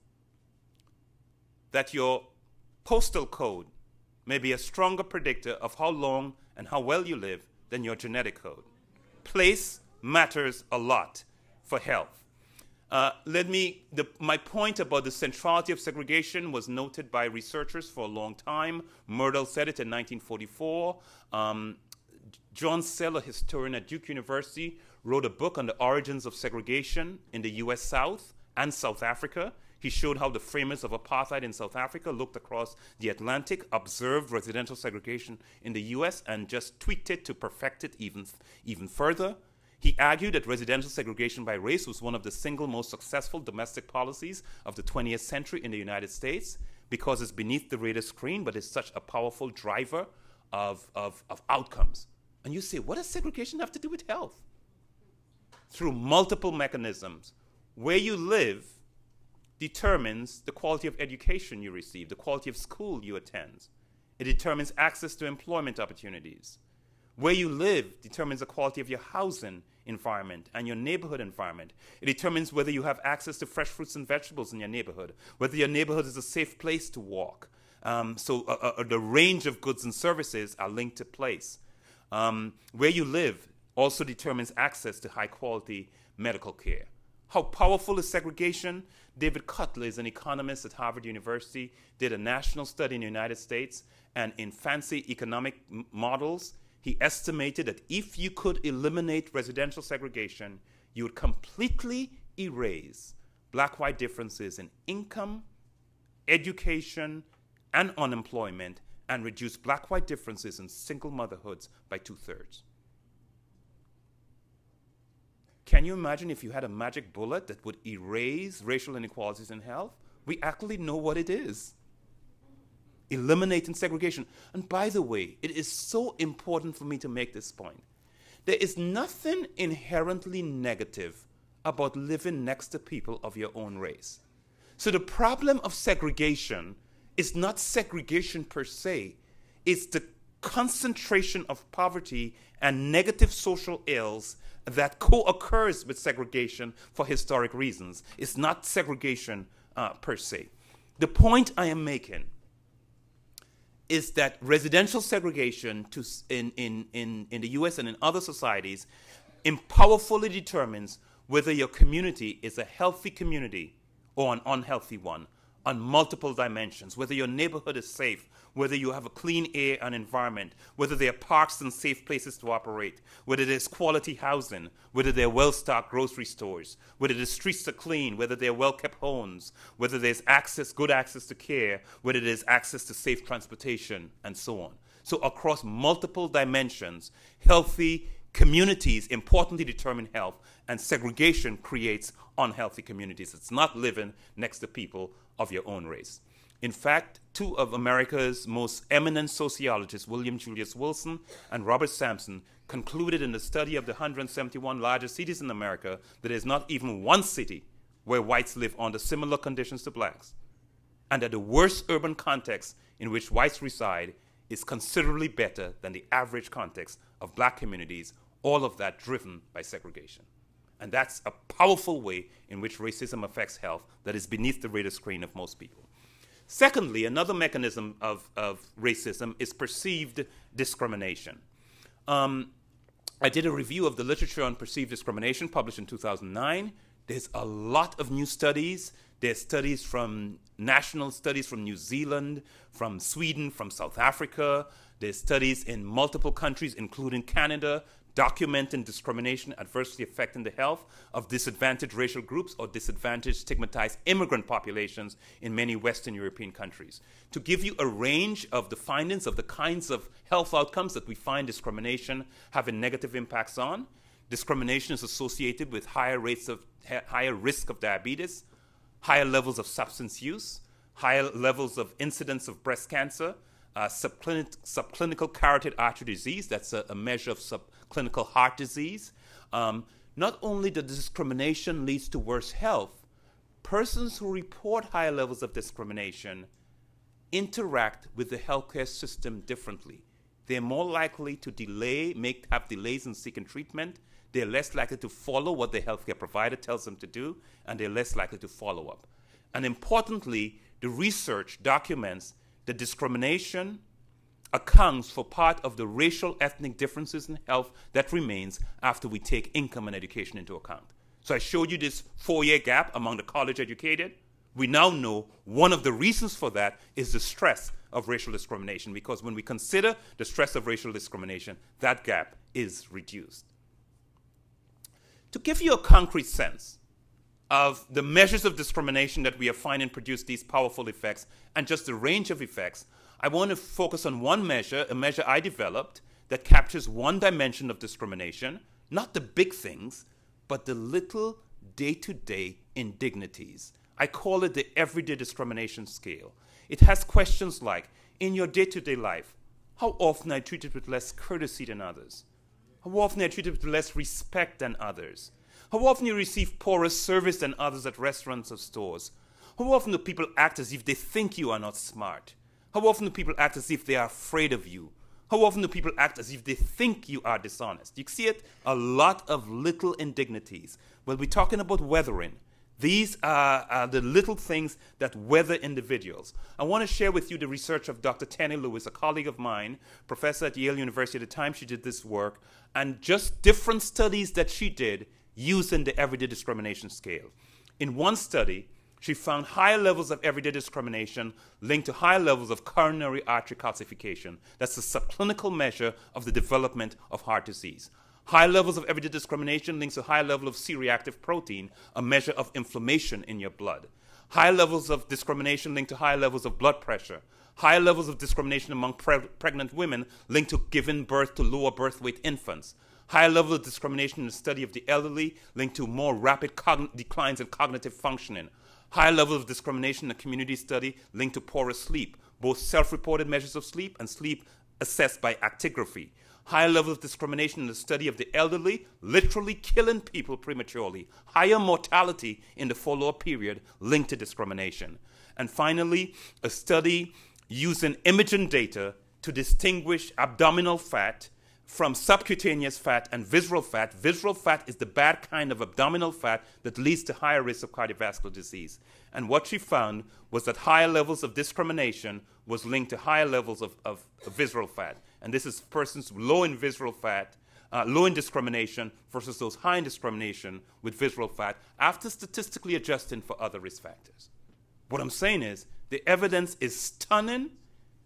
that your postal code may be a stronger predictor of how long and how well you live than your genetic code. Place matters a lot for health. My point about the centrality of segregation was noted by researchers for a long time. Myrtle said it in 1944. John Sell, a historian at Duke University, wrote a book on the origins of segregation in the US South and South Africa. He showed how the framers of apartheid in South Africa looked across the Atlantic, observed residential segregation in the US, and just tweaked it to perfect it even further. He argued that residential segregation by race was one of the single most successful domestic policies of the 20th century in the United States because it's beneath the radar screen, but it's such a powerful driver of outcomes. And you say, what does segregation have to do with health? Through multiple mechanisms. Where you live determines the quality of education you receive, the quality of school you attend. It determines access to employment opportunities. Where you live determines the quality of your housing environment and your neighborhood environment. It determines whether you have access to fresh fruits and vegetables in your neighborhood, whether your neighborhood is a safe place to walk. The range of goods and services are linked to place. Where you live also determines access to high-quality medical care. How powerful is segregation? David Cutler is an economist at Harvard University, did a national study in the United States, and in fancy economic models, he estimated that if you could eliminate residential segregation, you would completely erase black-white differences in income, education, and unemployment, and reduce black-white differences in single motherhoods by 2/3. Can you imagine if you had a magic bullet that would erase racial inequalities in health? We actually know what it is. Eliminating segregation. And by the way, it is so important for me to make this point. There is nothing inherently negative about living next to people of your own race. So the problem of segregation is not segregation per se. It's the concentration of poverty and negative social ills that co-occurs with segregation for historic reasons. It's not segregation per se. The point I am making is that residential segregation in the US and in other societies powerfully determines whether your community is a healthy community or an unhealthy one on multiple dimensions, whether your neighborhood is safe, whether you have a clean air and environment, whether there are parks and safe places to operate, whether there's quality housing, whether there are well-stocked grocery stores, whether the streets are clean, whether there are well-kept homes, whether there's good access to care, whether there's access to safe transportation, and so on. So across multiple dimensions, healthy communities importantly determine health, and segregation creates unhealthy communities. It's not living next to people of your own race. In fact, two of America's most eminent sociologists, William Julius Wilson and Robert Sampson, concluded in the study of the 171 largest cities in America that there's not even one city where whites live under similar conditions to blacks, and that the worst urban context in which whites reside is considerably better than the average context of black communities, all of that driven by segregation. And that's a powerful way in which racism affects health that is beneath the radar screen of most people. Secondly, another mechanism of racism is perceived discrimination. I did a review of the literature on perceived discrimination published in 2009. There's a lot of new studies. There's studies from national studies from New Zealand, from Sweden, from South Africa. There's studies in multiple countries, including Canada, documenting discrimination adversely affecting the health of disadvantaged racial groups or disadvantaged stigmatized immigrant populations in many Western European countries. To give you a range of the findings of the kinds of health outcomes that we find discrimination having negative impacts on, discrimination is associated with higher risk of diabetes, higher levels of substance use, higher levels of incidence of breast cancer, subclinical carotid artery disease, that's a measure of subclinical heart disease. Not only the discrimination leads to worse health, persons who report higher levels of discrimination interact with the healthcare system differently. They're more likely to have delays in seeking treatment. They're less likely to follow what the healthcare provider tells them to do, and they're less likely to follow up. And importantly, the research documents that discrimination accounts for part of the racial ethnic differences in health that remains after we take income and education into account. So I showed you this 4-year gap among the college educated. We now know one of the reasons for that is the stress of racial discrimination, because when we consider the stress of racial discrimination, that gap is reduced. To give you a concrete sense of the measures of discrimination that we are finding produce these powerful effects and just the range of effects, I want to focus on one measure, a measure I developed that captures one dimension of discrimination, not the big things, but the little day-to-day indignities. I call it the everyday discrimination scale. It has questions like, in your day-to-day life, how often are you treated with less courtesy than others? How often are you treated with less respect than others? How often you receive poorer service than others at restaurants or stores? How often do people act as if they think you are not smart? How often do people act as if they are afraid of you? How often do people act as if they think you are dishonest? You see it? A lot of little indignities. Well, we're talking about weathering. These are the little things that weather individuals. I want to share with you the research of Dr. Tenny Lewis, a colleague of mine, professor at Yale University at the time she did this work, and just different studies that she did using the everyday discrimination scale. In one study, she found higher levels of everyday discrimination linked to higher levels of coronary artery calcification. That's a subclinical measure of the development of heart disease. High levels of everyday discrimination links to high level of C-reactive protein, a measure of inflammation in your blood. High levels of discrimination linked to high levels of blood pressure. High levels of discrimination among pregnant women linked to giving birth to lower birth weight infants. High level of discrimination in the study of the elderly linked to more rapid declines in cognitive functioning. High level of discrimination in the community study linked to poorer sleep, both self-reported measures of sleep and sleep assessed by actigraphy. High level of discrimination in the study of the elderly, literally killing people prematurely. Higher mortality in the follow-up period linked to discrimination. And finally, a study using imaging data to distinguish abdominal fat from subcutaneous fat and visceral fat. Visceral fat is the bad kind of abdominal fat that leads to higher risk of cardiovascular disease. And what she found was that higher levels of discrimination was linked to higher levels of visceral fat. And this is persons low in visceral fat, low in discrimination versus those high in discrimination with visceral fat after statistically adjusting for other risk factors. What I'm saying is the evidence is stunning.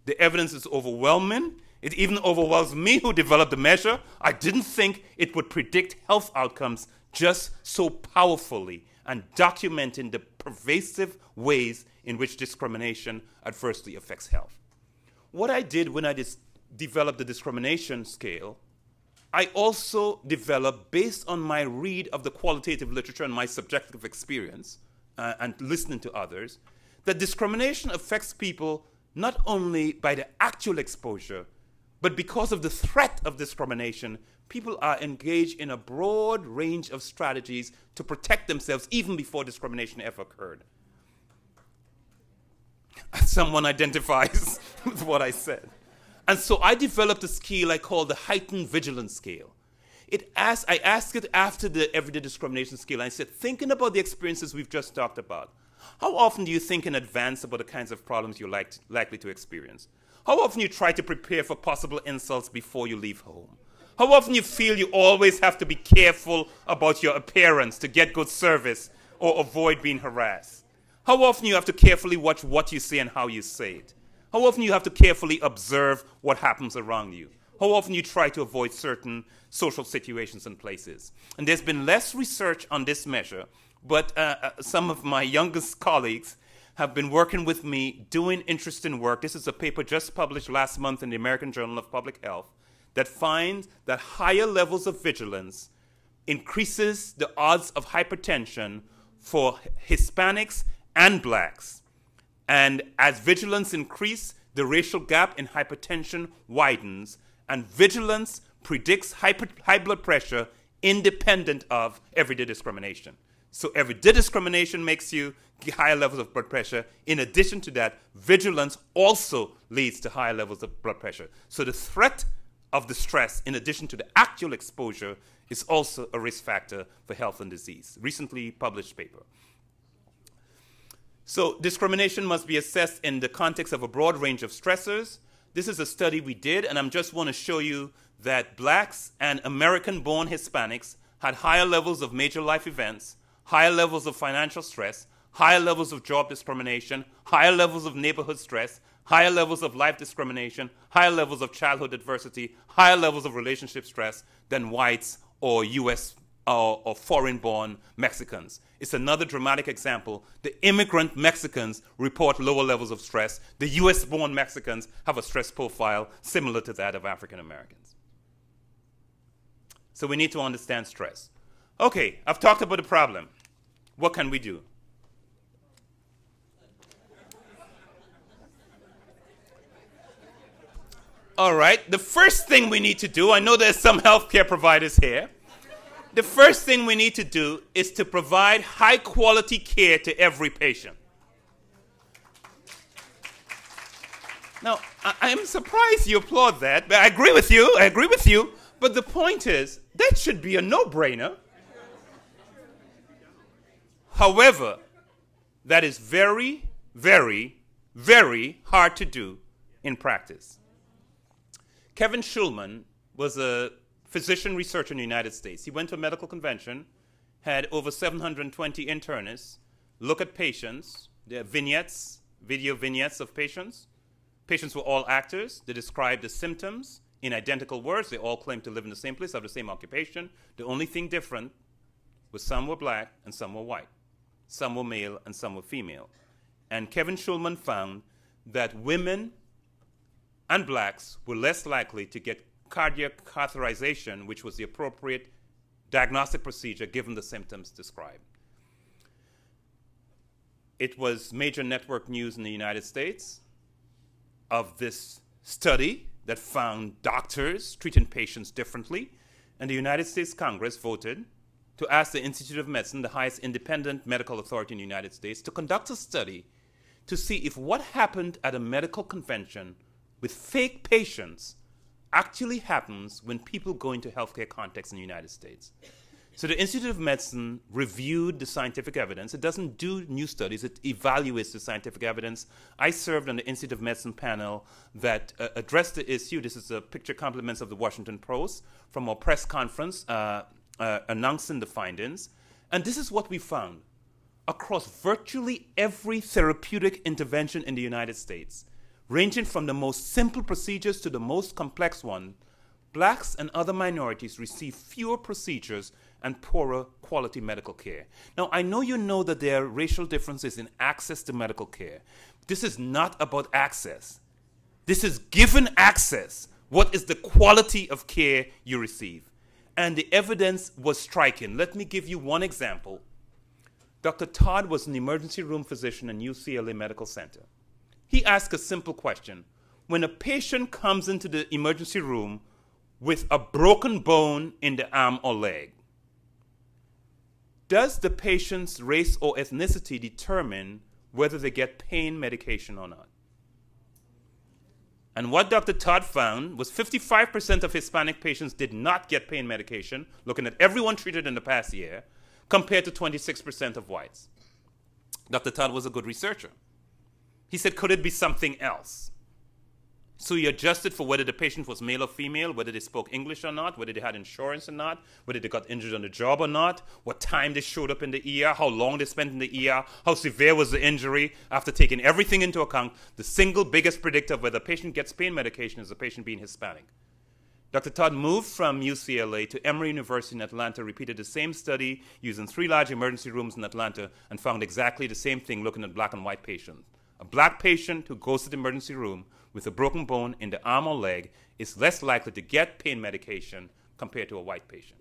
The evidence is overwhelming. It even overwhelms me who developed the measure. I didn't think it would predict health outcomes just so powerfully and documenting the pervasive ways in which discrimination adversely affects health. What I did when I developed the discrimination scale, I also developed, based on my read of the qualitative literature and my subjective experience and listening to others, that discrimination affects people not only by the actual exposure, but because of the threat of discrimination, people are engaged in a broad range of strategies to protect themselves even before discrimination ever occurred. Someone identifies with what I said. And so I developed a scale I call the heightened vigilance scale. I asked it after the everyday discrimination scale. I said, thinking about the experiences we've just talked about, how often do you think in advance about the kinds of problems you're likely to experience? How often you try to prepare for possible insults before you leave home? How often you feel you always have to be careful about your appearance to get good service or avoid being harassed? How often you have to carefully watch what you say and how you say it? How often you have to carefully observe what happens around you? How often you try to avoid certain social situations and places? And there's been less research on this measure, but some of my youngest colleagues have been working with me doing interesting work. This is a paper just published last month in the American Journal of Public Health that finds that higher levels of vigilance increases the odds of hypertension for Hispanics and blacks. And as vigilance increases, the racial gap in hypertension widens, and vigilance predicts high blood pressure independent of everyday discrimination. So everyday discrimination makes you get higher levels of blood pressure. In addition to that, vigilance also leads to higher levels of blood pressure. So the threat of the stress, in addition to the actual exposure, is also a risk factor for health and disease. Recently published paper. So discrimination must be assessed in the context of a broad range of stressors. This is a study we did, and I just want to show you that blacks and American-born Hispanics had higher levels of major life events, higher levels of financial stress, higher levels of job discrimination, higher levels of neighborhood stress, higher levels of life discrimination, higher levels of childhood adversity, higher levels of relationship stress than whites or U.S. or foreign-born Mexicans. It's another dramatic example. The immigrant Mexicans report lower levels of stress. The US-born Mexicans have a stress profile similar to that of African Americans. So we need to understand stress. Okay, I've talked about the problem. What can we do? All right, the first thing we need to do, I know there's some healthcare providers here. The first thing we need to do is to provide high-quality care to every patient. Now, I'm surprised you applaud that, but I agree with you, but the point is, that should be a no-brainer. However, that is very, very, very hard to do in practice. Kevin Schulman was a physician researcher in the United States. He went to a medical convention, had over 720 internists look at patients, their vignettes, video vignettes of patients. Patients were all actors. They described the symptoms in identical words. They all claimed to live in the same place, have the same occupation. The only thing different was some were black and some were white. Some were male and some were female. And Kevin Schulman found that women and blacks were less likely to get cardiac catheterization, which was the appropriate diagnostic procedure given the symptoms described. It was major network news in the United States of this study that found doctors treating patients differently, and the United States Congress voted to ask the Institute of Medicine, the highest independent medical authority in the United States, to conduct a study to see if what happened at a medical convention with fake patients actually happens when people go into healthcare contexts in the United States. So the Institute of Medicine reviewed the scientific evidence. It doesn't do new studies. It evaluates the scientific evidence. I served on the Institute of Medicine panel that addressed the issue. This is a picture compliments of the Washington Post from our press conference announcing the findings. And this is what we found. Across virtually every therapeutic intervention in the United States, ranging from the most simple procedures to the most complex one, blacks and other minorities receive fewer procedures and poorer quality medical care. Now, I know you know that there are racial differences in access to medical care. This is not about access. This is given access. What is the quality of care you receive? And the evidence was striking. Let me give you one example. Dr. Todd was an emergency room physician in UCLA Medical Center. He asked a simple question. When a patient comes into the emergency room with a broken bone in the arm or leg, does the patient's race or ethnicity determine whether they get pain medication or not? And what Dr. Todd found was 55% of Hispanic patients did not get pain medication, looking at everyone treated in the past year, compared to 26% of whites. Dr. Todd was a good researcher. He said, could it be something else? So he adjusted for whether the patient was male or female, whether they spoke English or not, whether they had insurance or not, whether they got injured on the job or not, what time they showed up in the ER, how long they spent in the ER, how severe was the injury. After taking everything into account, the single biggest predictor of whether a patient gets pain medication is the patient being Hispanic. Dr. Todd moved from UCLA to Emory University in Atlanta, repeated the same study using 3 large emergency rooms in Atlanta, and found exactly the same thing looking at black and white patients. A black patient who goes to the emergency room with a broken bone in the arm or leg is less likely to get pain medication compared to a white patient.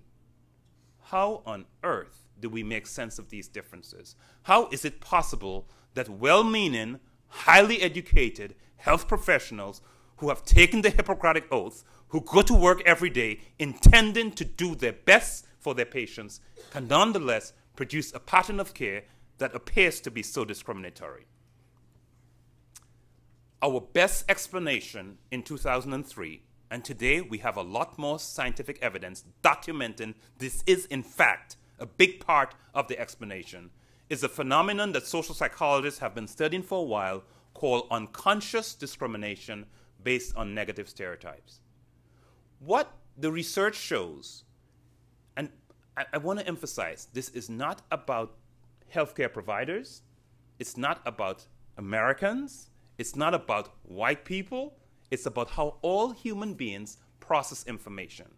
How on earth do we make sense of these differences? How is it possible that well-meaning, highly educated health professionals who have taken the Hippocratic Oath, who go to work every day intending to do their best for their patients, can nonetheless produce a pattern of care that appears to be so discriminatory? Our best explanation in 2003, and today we have a lot more scientific evidence documenting this is in fact a big part of the explanation, is a phenomenon that social psychologists have been studying for a while called unconscious discrimination based on negative stereotypes. What the research shows, and I want to emphasize, this is not about healthcare providers, it's not about Americans, it's not about white people, it's about how all human beings process information.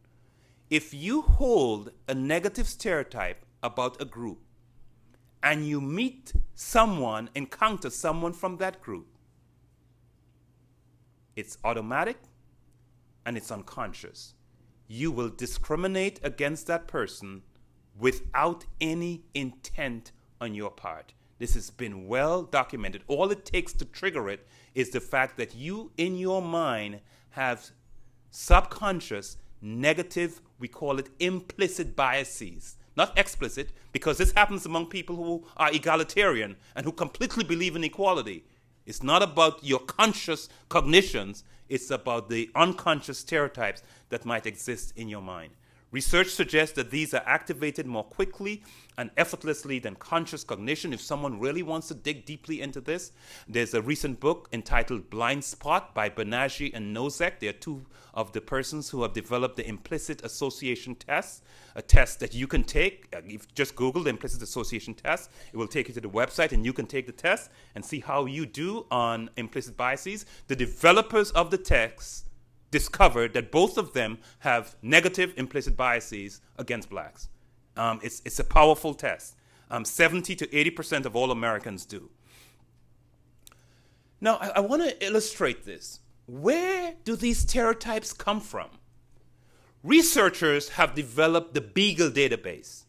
if you hold a negative stereotype about a group and you meet someone, encounter someone from that group, it's automatic and it's unconscious. You will discriminate against that person without any intent on your part. This has been well documented. All it takes to trigger it is the fact that you, in your mind, have subconscious, negative, we call it implicit biases. Not explicit, because this happens among people who are egalitarian and who completely believe in equality. It's not about your conscious cognitions, it's about the unconscious stereotypes that might exist in your mind. Research suggests that these are activated more quickly and effortlessly than conscious cognition. If someone really wants to dig deeply into this, there's a recent book entitled Blind Spot by Bernanke and Nosek. They are two of the persons who have developed the implicit association test, a test that you can take. If you just Google the implicit association test, it will take you to the website and you can take the test and see how you do on implicit biases. The developers of the test discovered that both of them have negative implicit biases against blacks. It's a powerful test. 70 to 80% of all Americans do. Now, I want to illustrate this. Where do these stereotypes come from? Researchers have developed the Beagle database.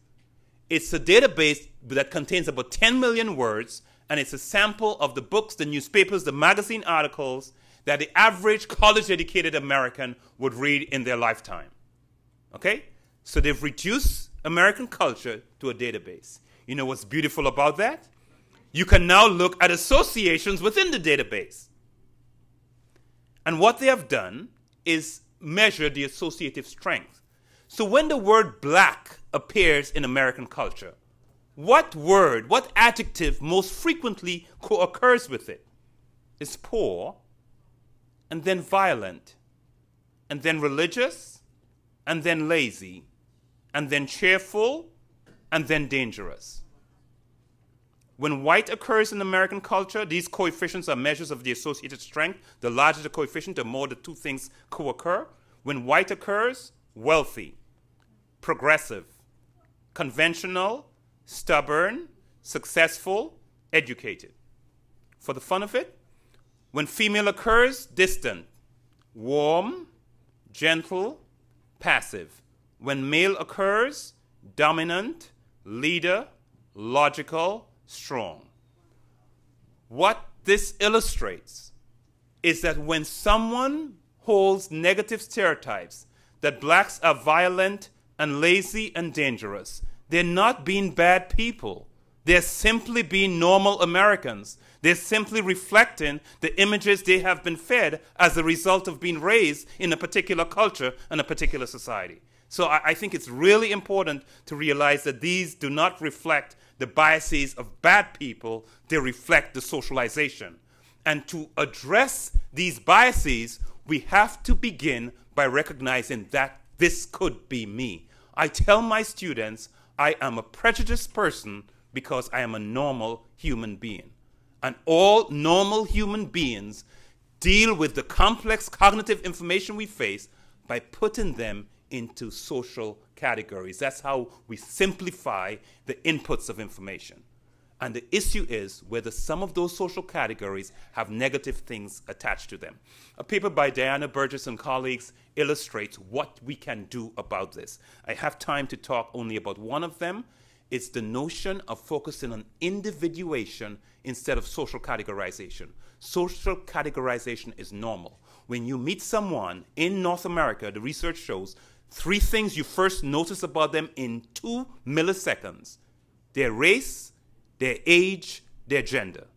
It's a database that contains about 10 million words, and it's a sample of the books, the newspapers, the magazine articles that the average college-educated American would read in their lifetime. Okay? So they've reduced American culture to a database. You know what's beautiful about that? You can now look at associations within the database. And what they have done is measure the associative strength. So when the word black appears in American culture, what word, what adjective most frequently co-occurs with it? It's poor, and then violent, and then religious, and then lazy, and then cheerful, and then dangerous. When white occurs in American culture, these coefficients are measures of the associated strength. The larger the coefficient, the more the two things co-occur. When white occurs, wealthy, progressive, conventional, stubborn, successful, educated. For the fun of it, when female occurs, distant, warm, gentle, passive. When male occurs, dominant, leader, logical, strong. What this illustrates is that when someone holds negative stereotypes that blacks are violent and lazy and dangerous, they're not being bad people. They're simply being normal Americans. They're simply reflecting the images they have been fed as a result of being raised in a particular culture and a particular society. So I think it's really important to realize that these do not reflect the biases of bad people. They reflect the socialization. And to address these biases, we have to begin by recognizing that this could be me. I tell my students I am a prejudiced person because I am a normal human being. And all normal human beings deal with the complex cognitive information we face by putting them into social categories. That's how we simplify the inputs of information. And the issue is whether some of those social categories have negative things attached to them. A paper by Diana Burgess and colleagues illustrates what we can do about this. I have time to talk only about one of them. It's the notion of focusing on individuation instead of social categorization. Social categorization is normal. When you meet someone in North America, the research shows 3 things you first notice about them in 2 milliseconds. Their race, their age, their gender.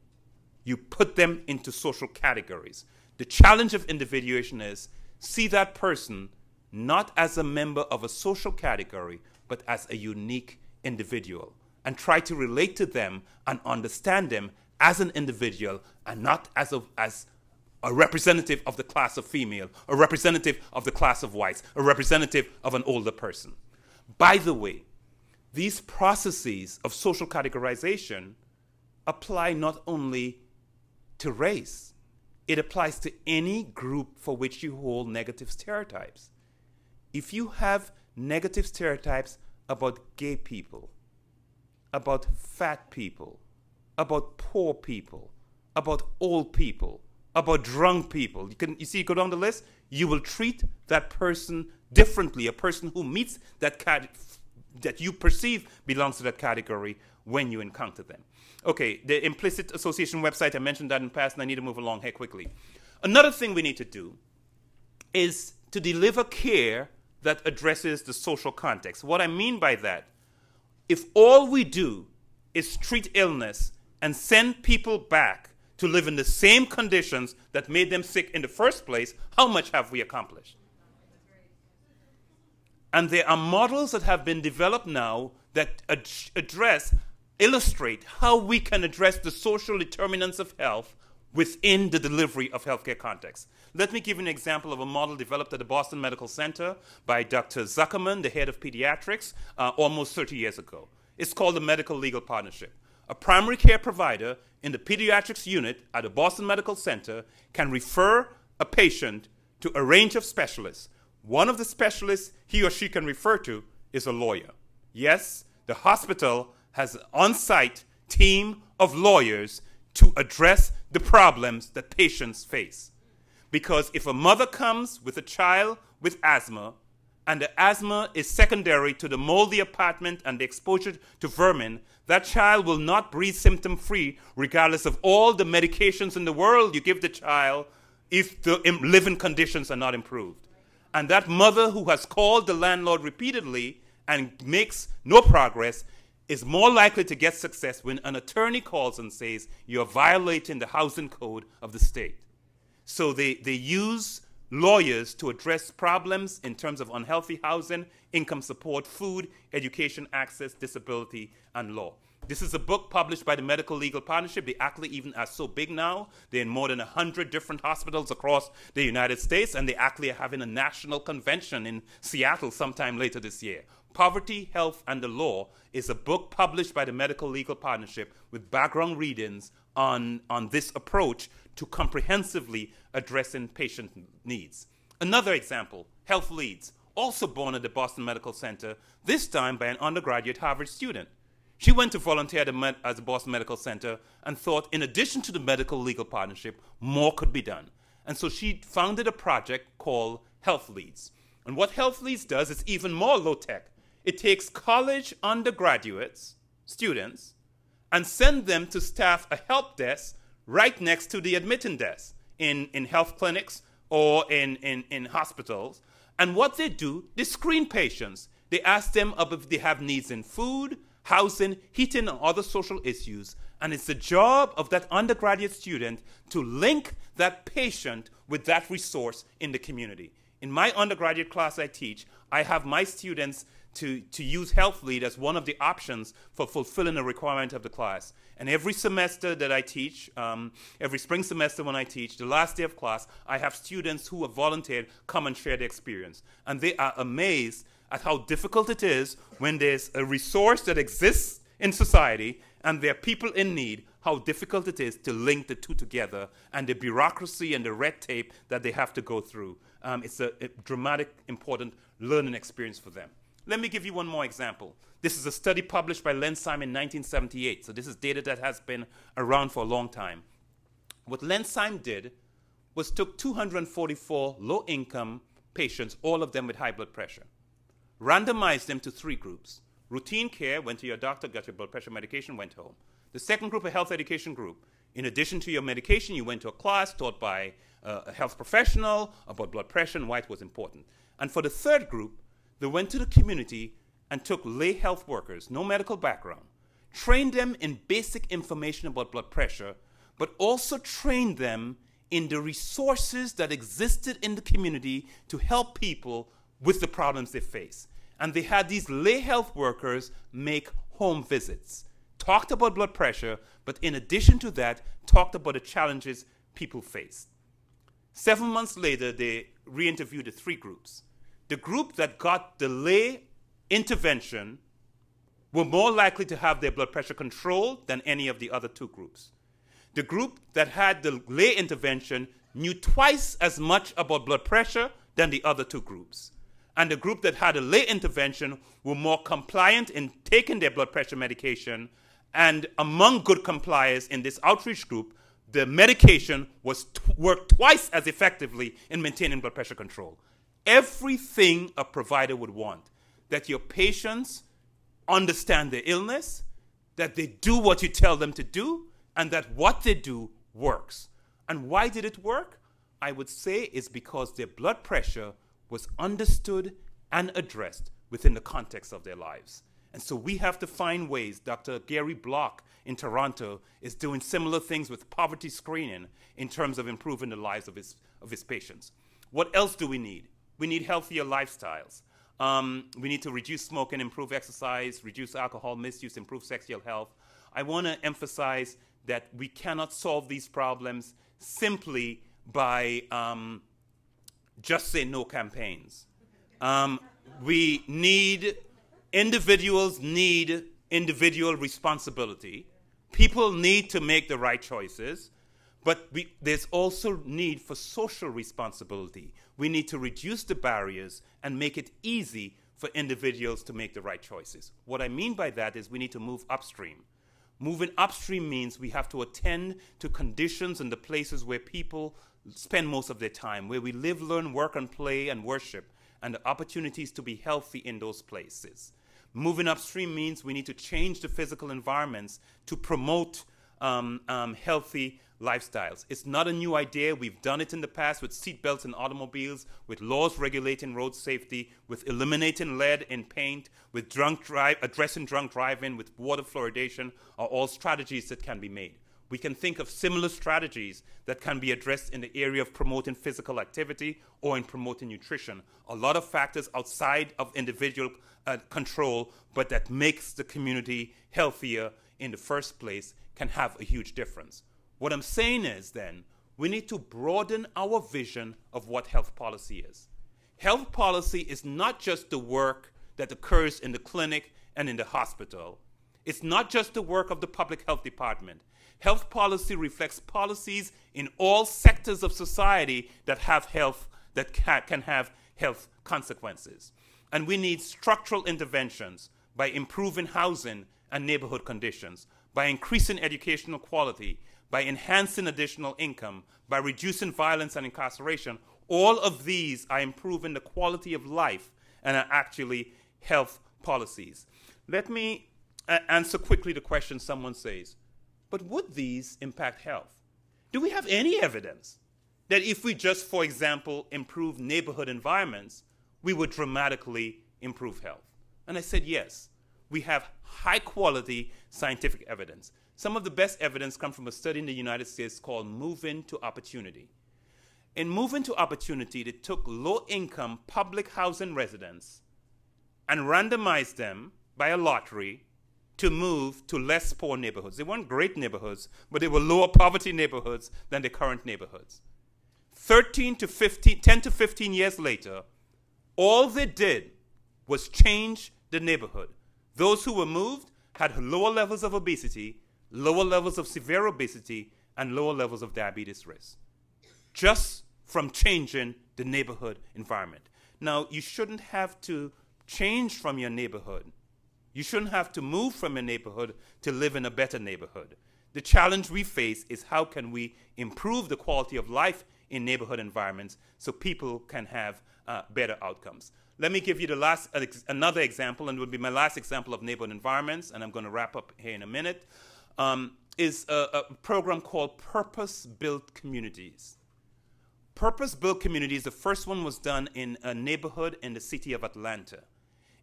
You put them into social categories. The challenge of individuation is see that person not as a member of a social category, but as a unique individual, and try to relate to them and understand them as an individual and not as a representative of the class of female, a representative of the class of whites, a representative of an older person. By the way, these processes of social categorization apply not only to race, it applies to any group for which you hold negative stereotypes. If you have negative stereotypes about gay people, about fat people, about poor people, about old people, about drunk people. You see, go down the list, you will treat that person differently, a person who meets that that you perceive belongs to that category when you encounter them. Okay, the implicit association website, I mentioned that in the past, and I need to move along here quickly. Another thing we need to do is to deliver care that addresses the social context. What I mean by that, if all we do is treat illness and send people back to live in the same conditions that made them sick in the first place, how much have we accomplished? And there are models that have been developed now that illustrate how we can address the social determinants of health within the delivery of healthcare context. Let me give you an example of a model developed at the Boston Medical Center by Dr. Zuckerman, the head of pediatrics, almost 30 years ago. It's called the Medical Legal Partnership. A primary care provider in the pediatrics unit at the Boston Medical Center can refer a patient to a range of specialists. One of the specialists he or she can refer to is a lawyer. Yes, the hospital has an on-site team of lawyers to address the problems that patients face. Because if a mother comes with a child with asthma, and the asthma is secondary to the moldy apartment and the exposure to vermin, that child will not breathe symptom-free regardless of all the medications in the world you give the child if the living conditions are not improved. And that mother who has called the landlord repeatedly and makes no progress is more likely to get success when an attorney calls and says, you're violating the housing code of the state. So they use lawyers to address problems in terms of unhealthy housing, income support, food, education access, disability, and law. This is a book published by the Medical Legal Partnership. They actually even are so big now. They're in more than 100 different hospitals across the United States, and they actually are having a national convention in Seattle sometime later this year. Poverty, Health, and the Law is a book published by the Medical Legal Partnership with background readings on this approach to comprehensively addressing patient needs. Another example, Health Leads, also born at the Boston Medical Center, this time by an undergraduate Harvard student. She went to volunteer at the Boston Medical Center and thought, in addition to the Medical Legal Partnership, more could be done. And so she founded a project called Health Leads. And what Health Leads does is even more low-tech. It takes college undergraduates, students, and send them to staff a help desk right next to the admitting desk in health clinics or in hospitals. And what they do, they screen patients. They ask them if they have needs in food, housing, heating, and other social issues. And it's the job of that undergraduate student to link that patient with that resource in the community. In my undergraduate class I teach, I have my students to use Health Lead as one of the options for fulfilling a requirement of the class. And every semester that I teach, every spring semester when I teach, the last day of class, I have students who have volunteered come and share their experience. And they are amazed at how difficult it is when there's a resource that exists in society and there are people in need, how difficult it is to link the two together and the bureaucracy and the red tape that they have to go through. It's a dramatic, important learning experience for them. Let me give you one more example. This is a study published by Lensheim in 1978. So this is data that has been around for a long time. What Lensheim did was took 244 low-income patients, all of them with high blood pressure, randomized them to 3 groups. Routine care, went to your doctor, got your blood pressure medication, went home. The second group, a health education group. In addition to your medication, you went to a class taught by a health professional about blood pressure and why it was important. And for the third group, they went to the community and took lay health workers, no medical background, trained them in basic information about blood pressure, but also trained them in the resources that existed in the community to help people with the problems they face. And they had these lay health workers make home visits, talked about blood pressure, but in addition to that, talked about the challenges people faced. 7 months later, they re-interviewed the 3 groups. The group that got the lay intervention were more likely to have their blood pressure controlled than any of the other 2 groups. The group that had the lay intervention knew twice as much about blood pressure than the other 2 groups. and the group that had a late intervention were more compliant in taking their blood pressure medication. And among good compliers in this outreach group, the medication worked twice as effectively in maintaining blood pressure control. Everything a provider would want, that your patients understand their illness, that they do what you tell them to do, and that what they do works. And why did it work? I would say it's because their blood pressure was understood and addressed within the context of their lives. And so we have to find ways. Dr. Gary Block in Toronto is doing similar things with poverty screening in terms of improving the lives of his patients. What else do we need? We need healthier lifestyles. We need to reduce smoking, improve exercise, reduce alcohol misuse, improve sexual health. I want to emphasize that we cannot solve these problems simply by just say no campaigns. Individuals need individual responsibility. People need to make the right choices, but there's also need for social responsibility. We need to reduce the barriers and make it easy for individuals to make the right choices. What I mean by that is we need to move upstream. Moving upstream means we have to attend to conditions and the places where people spend most of their time, where we live, learn, work, and play and worship, and the opportunities to be healthy in those places. Moving upstream means we need to change the physical environments to promote healthy lifestyles. It's not a new idea. We've done it in the past with seatbelts in automobiles, with laws regulating road safety, with eliminating lead in paint, with addressing drunk driving, with water fluoridation, are all strategies that can be made. We can think of similar strategies that can be addressed in the area of promoting physical activity or in promoting nutrition. A lot of factors outside of individual control, but that makes the community healthier in the first place, can have a huge difference. What I'm saying is then, we need to broaden our vision of what health policy is. Health policy is not just the work that occurs in the clinic and in the hospital. It's not just the work of the public health department. Health policy reflects policies in all sectors of society that have health, that can have health consequences. And we need structural interventions by improving housing and neighborhood conditions, by increasing educational quality, by enhancing additional income, by reducing violence and incarceration. All of these are improving the quality of life and are actually health policies. Let me answer quickly the question someone says, but would these impact health? Do we have any evidence that if we just, for example, improve neighborhood environments, we would dramatically improve health? And I said yes. We have high-quality scientific evidence. Some of the best evidence comes from a study in the United States called Moving to Opportunity. In Moving to Opportunity, they took low-income public housing residents and randomized them by a lottery to move to less poor neighborhoods. They weren't great neighborhoods, but they were lower poverty neighborhoods than the current neighborhoods. 10 to 15 years later, all they did was change the neighborhood. Those who were moved had lower levels of obesity, lower levels of severe obesity, and lower levels of diabetes risk, just from changing the neighborhood environment. Now, you shouldn't have to change from your neighborhood. You shouldn't have to move from your neighborhood to live in a better neighborhood. The challenge we face is how can we improve the quality of life in neighborhood environments so people can have better outcomes. Let me give you another example, and it would be my last example of neighborhood environments, and I'm going to wrap up here in a minute, is a program called Purpose-Built Communities. Purpose-Built Communities, the first one was done in a neighborhood in the city of Atlanta.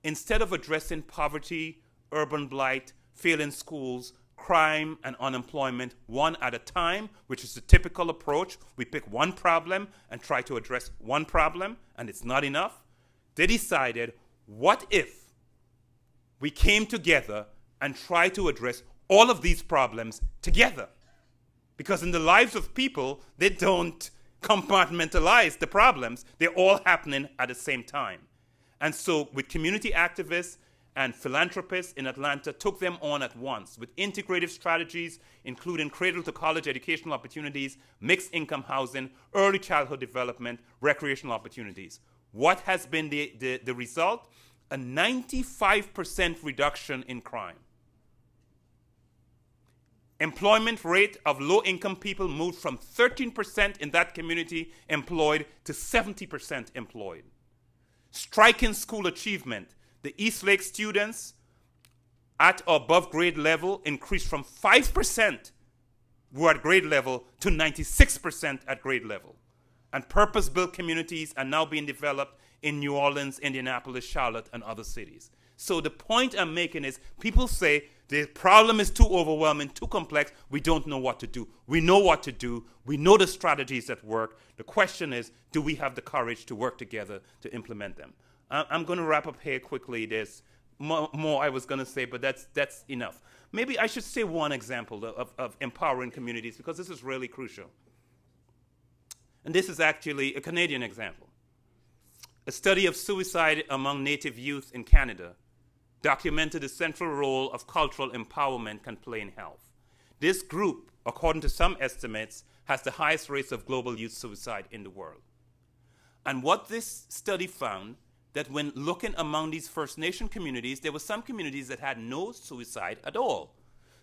Instead of addressing poverty, urban blight, failing schools, crime, and unemployment one at a time, which is the typical approach, we pick one problem and try to address one problem, and it's not enough. They decided, what if we came together and tried to address all of these problems together? Because in the lives of people, they don't compartmentalize the problems. They're all happening at the same time. And so with community activists and philanthropists in Atlanta, took them on at once with integrative strategies, including cradle-to-college educational opportunities, mixed-income housing, early childhood development, recreational opportunities. What has been the result? A 95% reduction in crime. Employment rate of low-income people moved from 13% in that community employed to 70% employed. Striking school achievement. The East Lake students at or above grade level increased from 5% were at grade level to 96% at grade level. And purpose-built communities are now being developed in New Orleans, Indianapolis, Charlotte, and other cities. So the point I'm making is people say the problem is too overwhelming, too complex, we don't know what to do. We know what to do. We know the strategies that work. The question is, do we have the courage to work together to implement them? I'm going to wrap up here quickly. There's more I was going to say, but that's enough. Maybe I should say one example of empowering communities, because this is really crucial. And this is actually a Canadian example. A study of suicide among Native youth in Canada documented the central role of cultural empowerment can play in health. This group, according to some estimates, has the highest rates of global youth suicide in the world. And what this study found, that when looking among these First Nation communities, there were some communities that had no suicide at all.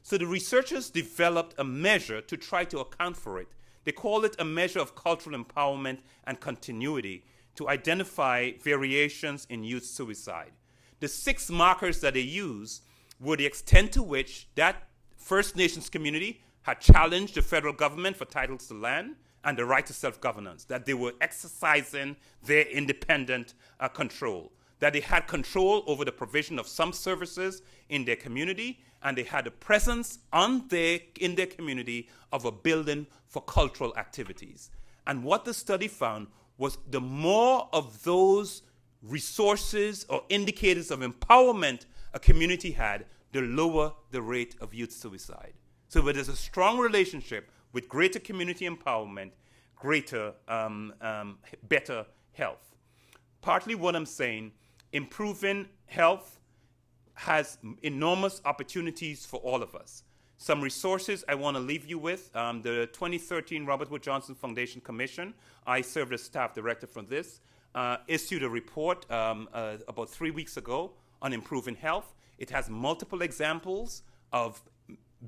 So the researchers developed a measure to try to account for it. They call it a measure of cultural empowerment and continuity to identify variations in youth suicide. The 6 markers that they used were the extent to which that First Nations community had challenged the federal government for titles to land and the right to self-governance, that they were exercising their independent control, that they had control over the provision of some services in their community, and they had a presence in their community of a building for cultural activities. And what the study found was the more of those resources or indicators of empowerment a community had, the lower the rate of youth suicide. So there's a strong relationship with greater community empowerment, greater, better health. Partly what I'm saying, improving health has enormous opportunities for all of us. Some resources I want to leave you with. The 2013 Robert Wood Johnson Foundation Commission, I served as staff director for this, issued a report about 3 weeks ago on improving health. It has multiple examples of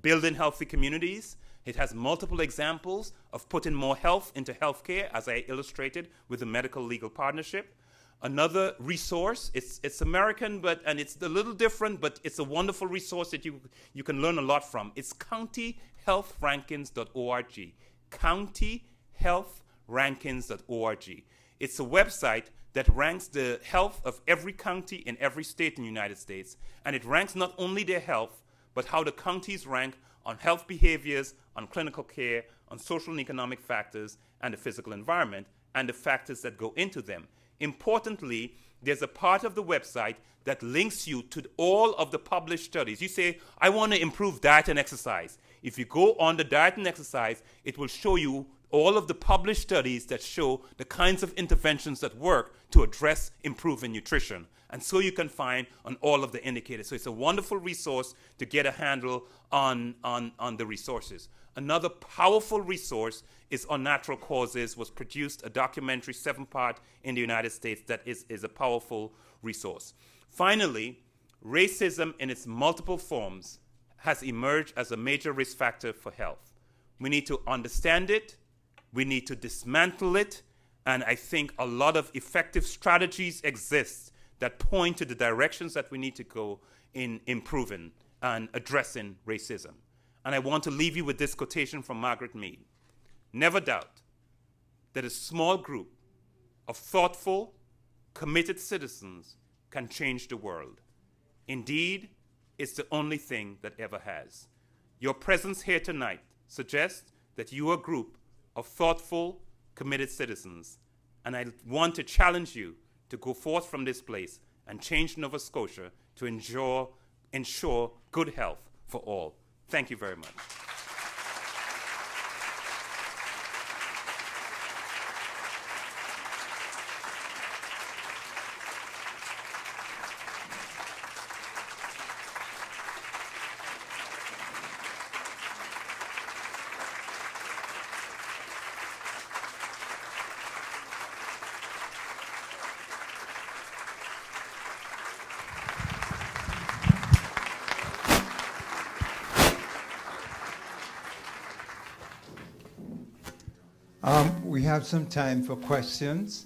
building healthy communities. It has multiple examples of putting more health into healthcare, as I illustrated with the Medical Legal Partnership. Another resource, it's American, and it's a little different, but it's a wonderful resource that you can learn a lot from. It's countyhealthrankings.org. Countyhealthrankings.org. It's a website that ranks the health of every county in every state in the United States. And it ranks not only their health, but how the counties rank on health behaviors, on clinical care, on social and economic factors, and the physical environment, and the factors that go into them. Importantly, there's a part of the website that links you to all of the published studies. You say, I want to improve diet and exercise. If you go on the diet and exercise, it will show you all of the published studies that show the kinds of interventions that work to address improving nutrition. And so you can find on all of the indicators. So it's a wonderful resource to get a handle on the resources. Another powerful resource is On Natural Causes, was produced, a documentary 7-part in the United States that is a powerful resource. Finally, racism in its multiple forms has emerged as a major risk factor for health. We need to understand it, we need to dismantle it, and I think a lot of effective strategies exist that point to the directions that we need to go in improving and addressing racism. And I want to leave you with this quotation from Margaret Mead. Never doubt that a small group of thoughtful, committed citizens can change the world. Indeed, it's the only thing that ever has. Your presence here tonight suggests that you are a group of thoughtful, committed citizens. And I want to challenge you to go forth from this place and change Nova Scotia to ensure good health for all. Thank you very much. We have some time for questions.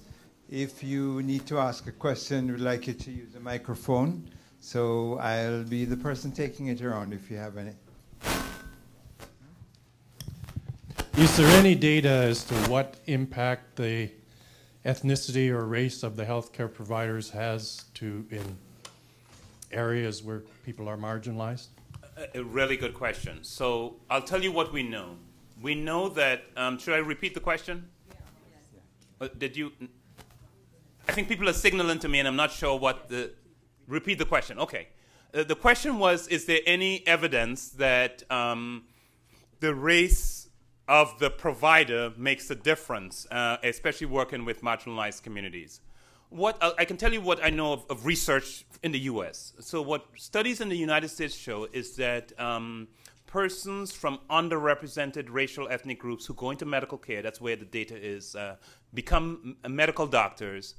If you need to ask a question, we'd like you to use a microphone. So I'll be the person taking it around if you have any. Is there any data as to what impact the ethnicity or race of the healthcare providers has in areas where people are marginalized? A really good question. So I'll tell you what we know. We know that, should I repeat the question? Yeah. Did you? I think people are signaling to me and I'm not sure what repeat the question. Okay. The question was, is there any evidence that the race of the provider makes a difference, especially working with marginalized communities? I can tell you what I know of research in the U.S. So what studies in the United States show is that persons from underrepresented racial ethnic groups who go into medical care, that's where the data is, become medical doctors,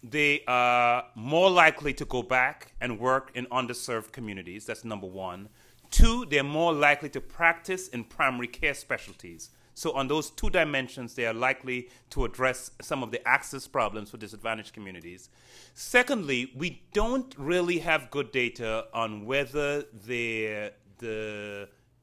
they are more likely to go back and work in underserved communities. That's number one. Two, they're more likely to practice in primary care specialties. So on those two dimensions, they are likely to address some of the access problems for disadvantaged communities. Secondly, we don't really have good data on whether the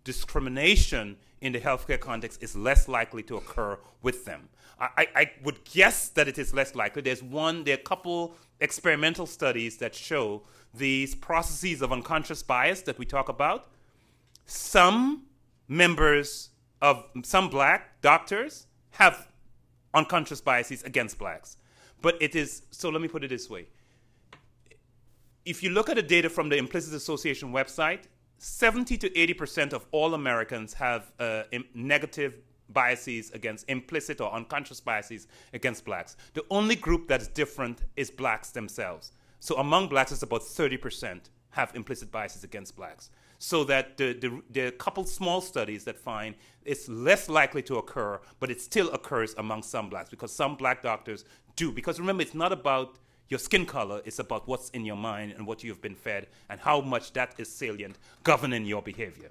discrimination in the healthcare context is less likely to occur with them. I would guess that it is less likely. There are a couple experimental studies that show these processes of unconscious bias that we talk about. Some members of some black doctors have unconscious biases against blacks. But it is, so let me put it this way. If you look at the data from the Implicit Association website, 70 to 80% of all Americans have negative biases against implicit or unconscious biases against blacks. The only group that's different is blacks themselves. So among blacks, it's about 30% have implicit biases against blacks. So that there are a couple small studies that find it's less likely to occur, but it still occurs among some blacks because some black doctors do. Because remember, it's not about your skin color, it's about what's in your mind and what you've been fed and how much that is salient governing your behavior.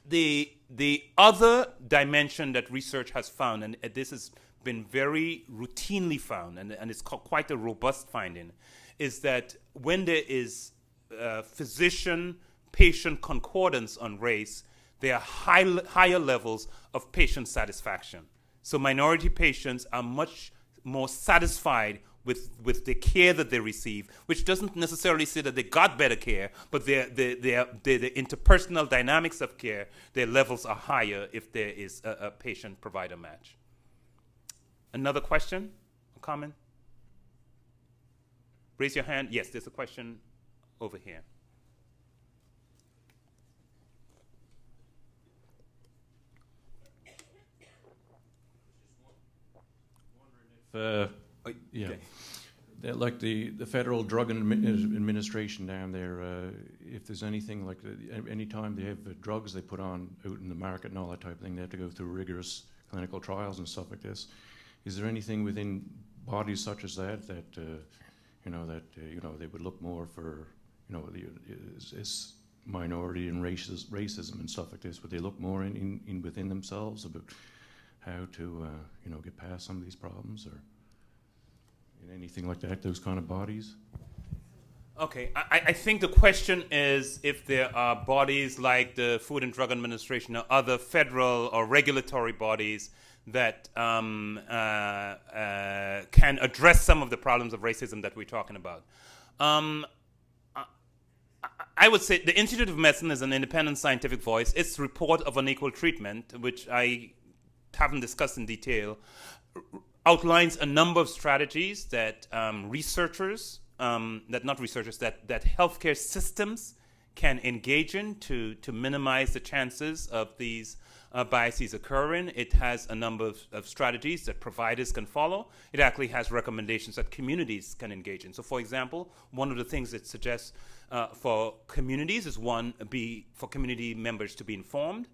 The other dimension that research has found, and this has been very routinely found, and it's quite a robust finding, is that when there is physician-patient concordance on race, there are higher levels of patient satisfaction. So minority patients are much more satisfied with the care that they receive, which doesn't necessarily say that they got better care, but the interpersonal dynamics of care, their levels are higher if there is a patient-provider match. Another question, a comment? Raise your hand. Yes, there's a question over here. Yeah, Okay. like the Federal Drug Administration down there, if there's anything like any time they have drugs they put on out in the market and all that type of thing, they have to go through rigorous clinical trials and stuff like this. Is there anything within bodies such as that they would look more for is minority and racism and stuff like this? Would they look more in within themselves about how to get past some of these problems, or anything like that, those kind of bodies? Okay, I think the question is if there are bodies like the Food and Drug Administration or other federal or regulatory bodies that can address some of the problems of racism that we're talking about. I would say the Institute of Medicine is an independent scientific voice. Its report of unequal treatment, which I haven't discussed in detail, outlines a number of strategies that that healthcare systems can engage in to minimize the chances of these biases occurring. It has a number of strategies that providers can follow. It actually has recommendations that communities can engage in. So, for example, one of the things it suggests for communities is for community members to be informed.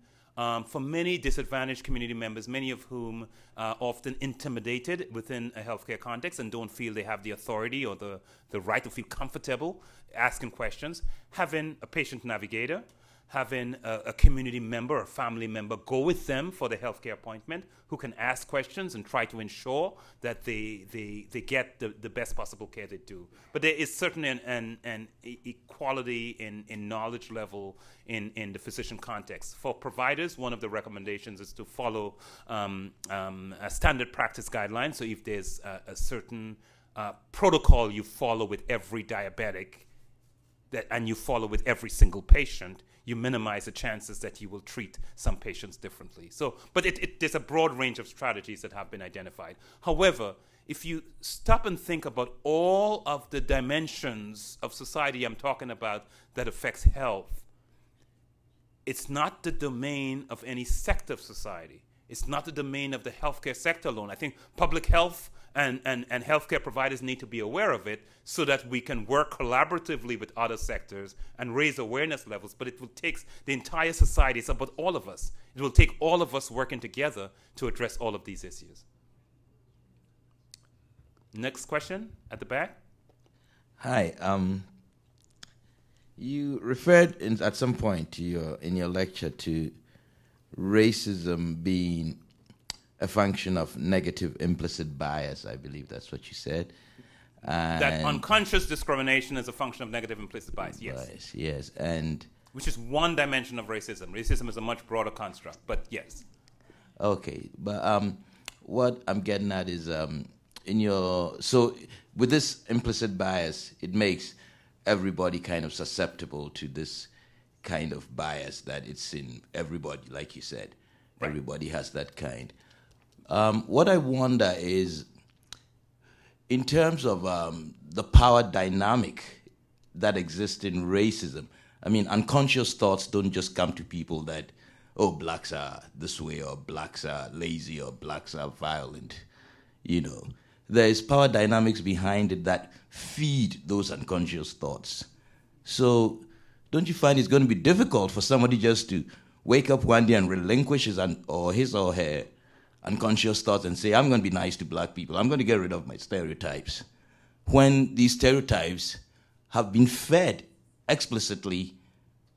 For many disadvantaged community members, many of whom are often intimidated within a healthcare context and don't feel they have the authority or the right to feel comfortable asking questions, having a patient navigator, having a community member or family member go with them for the healthcare appointment, who can ask questions and try to ensure that they get the best possible care they do. But there is certainly an equality in knowledge level in the physician context. For providers, one of the recommendations is to follow a standard practice guideline. So if there's a certain protocol you follow with every diabetic, and you follow with every single patient, you minimize the chances that you will treat some patients differently. So, but there's a broad range of strategies that have been identified. However, if you stop and think about all of the dimensions of society I'm talking about that affects health, it's not the domain of any sector of society. It's not the domain of the healthcare sector alone. I think public health and healthcare providers need to be aware of it so that we can work collaboratively with other sectors and raise awareness levels. But it will take the entire society. It's about all of us. It will take all of us working together to address all of these issues. Next question at the back. Hi. You referred at some point in your lecture to racism being a function of negative implicit bias. I believe that's what you said. That unconscious discrimination is a function of negative implicit bias, yes. Bias, yes, and which is one dimension of racism. Racism is a much broader construct, but yes. Okay, but what I'm getting at is so with this implicit bias, it makes everybody kind of susceptible to this kind of bias that it's in everybody, like you said. Right. Everybody has that kind. What I wonder is, in terms of the power dynamic that exists in racism, I mean, unconscious thoughts don't just come to people that, oh, blacks are this way, or blacks are lazy, or blacks are violent. You know, there's power dynamics behind it that feed those unconscious thoughts. So don't you find it's going to be difficult for somebody just to wake up one day and relinquish his or her unconscious thoughts and say, I'm going to be nice to black people, I'm going to get rid of my stereotypes, when these stereotypes have been fed explicitly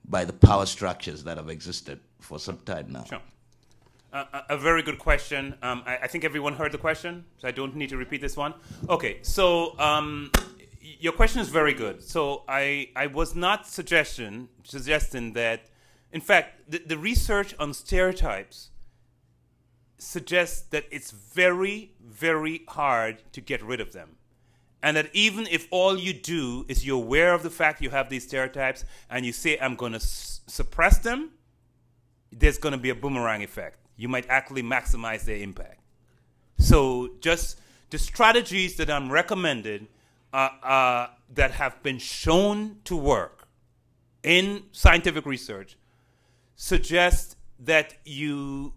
by the power structures that have existed for some time now? Sure. A very good question. I think everyone heard the question, so I don't need to repeat this one. Okay, so your question is very good. So I was not suggesting that, in fact, the research on stereotypes suggests that it's very, very hard to get rid of them. And that even if all you do is you're aware of the fact you have these stereotypes and you say, I'm going to suppress them, there's going to be a boomerang effect. You might actually maximize their impact. So just the strategies that I'm recommending that have been shown to work in scientific research suggest that you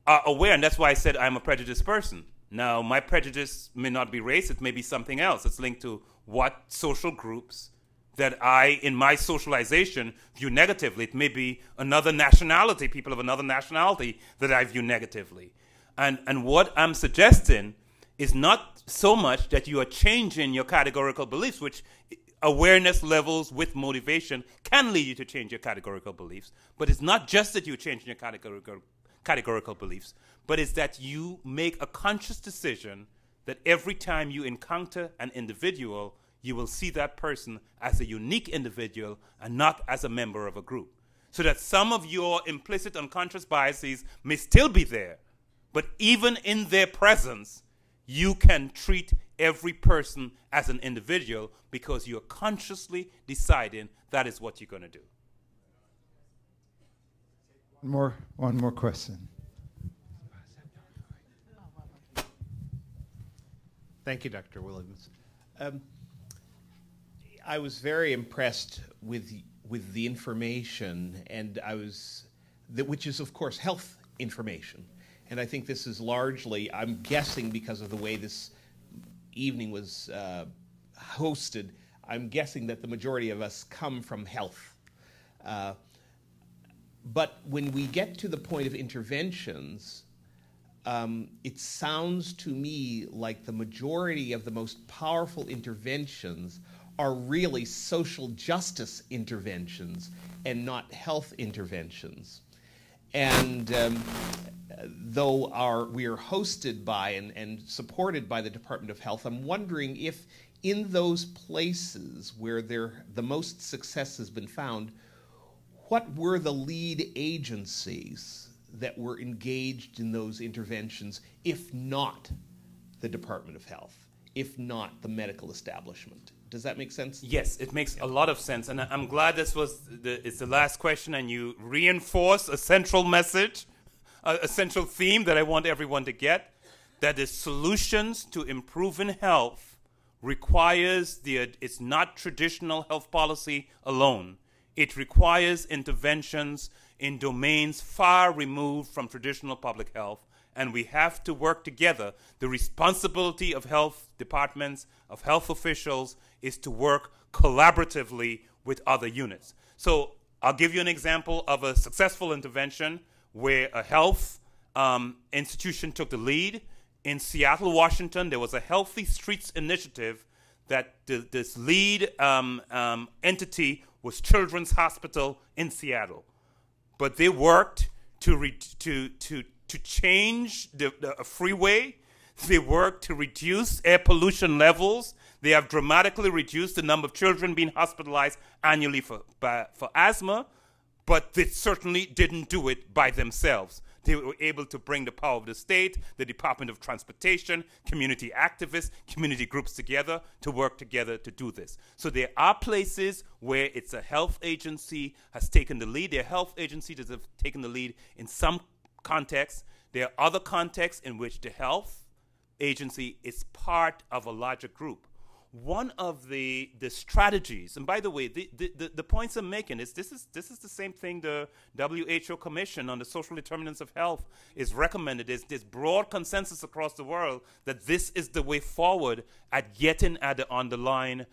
are aware, and that's why I said I'm a prejudiced person. Now, my prejudice may not be race, it may be something else. It's linked to what social groups that I, in my socialization, view negatively. It may be another nationality, people of another nationality that I view negatively. And what I'm suggesting is not so much that you are changing your categorical beliefs, which awareness levels with motivation can lead you to change your categorical beliefs, but it's not just that you're changing your categorical beliefs, but it's that you make a conscious decision that every time you encounter an individual, you will see that person as a unique individual and not as a member of a group. So that some of your implicit unconscious biases may still be there, but even in their presence, you can treat every person as an individual because you're consciously deciding that is what you're going to do. One more question. Thank you, Dr. Williams. I was very impressed with the information, and which is, of course, health information. And I think this is largely, I'm guessing because of the way this evening was hosted, I'm guessing that the majority of us come from health. But when we get to the point of interventions, it sounds to me like the majority of the most powerful interventions are really social justice interventions and not health interventions. And though we are hosted by and supported by the Department of Health, I'm wondering if in those places where the most success has been found, what were the lead agencies that were engaged in those interventions, if not the Department of Health, if not the medical establishment? Does that make sense? Yes, it makes a lot of sense, and I'm glad this was it's the last question, and you reinforce a central message, a central theme that I want everyone to get, that the solutions to improving health requires it's not traditional health policy alone. It requires interventions in domains far removed from traditional public health, and we have to work together. The responsibility of health departments, of health officials, is to work collaboratively with other units. So I'll give you an example of a successful intervention where a health institution took the lead. In Seattle, Washington, there was a Healthy Streets initiative that this lead entity was Children's Hospital in Seattle. But they worked to change a freeway. They worked to reduce air pollution levels. They have dramatically reduced the number of children being hospitalized annually for asthma, but they certainly didn't do it by themselves. They were able to bring the power of the state, the Department of Transportation, community activists, community groups together to work together to do this. So there are places where it's a health agency has taken the lead. There are health agencies that have taken the lead in some contexts. There are other contexts in which the health agency is part of a larger group. One of the strategies, and by the way, the points I'm making is this is the same thing the WHO Commission on the Social Determinants of Health is recommended. There's this broad consensus across the world that this is the way forward at getting at the underlying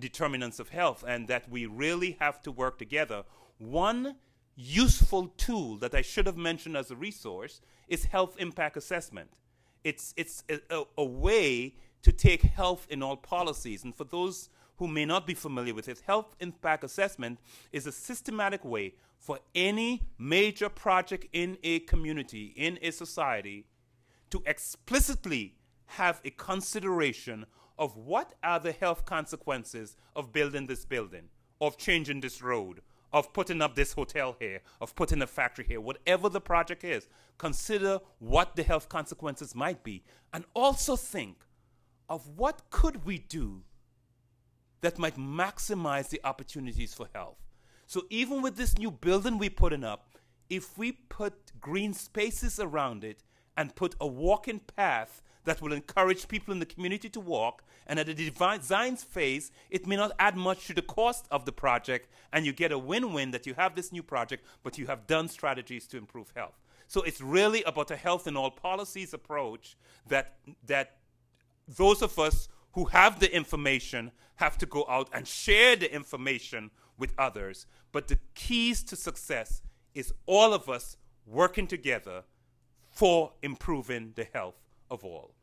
determinants of health, and that we really have to work together. One useful tool that I should have mentioned as a resource is health impact assessment. It's a way to take health in all policies. And for those who may not be familiar with it, health impact assessment is a systematic way for any major project in a community, in a society, to explicitly have a consideration of what are the health consequences of building this building, of changing this road, of putting up this hotel here, of putting a factory here, whatever the project is. Consider what the health consequences might be, and also think of what could we do that might maximize the opportunities for health. So even with this new building we're putting up, if we put green spaces around it and put a walking path that will encourage people in the community to walk, and at the design phase, it may not add much to the cost of the project, and you get a win-win that you have this new project, but you have done strategies to improve health. So it's really about a health in all policies approach that those of us who have the information have to go out and share the information with others. But the keys to success is all of us working together for improving the health of all.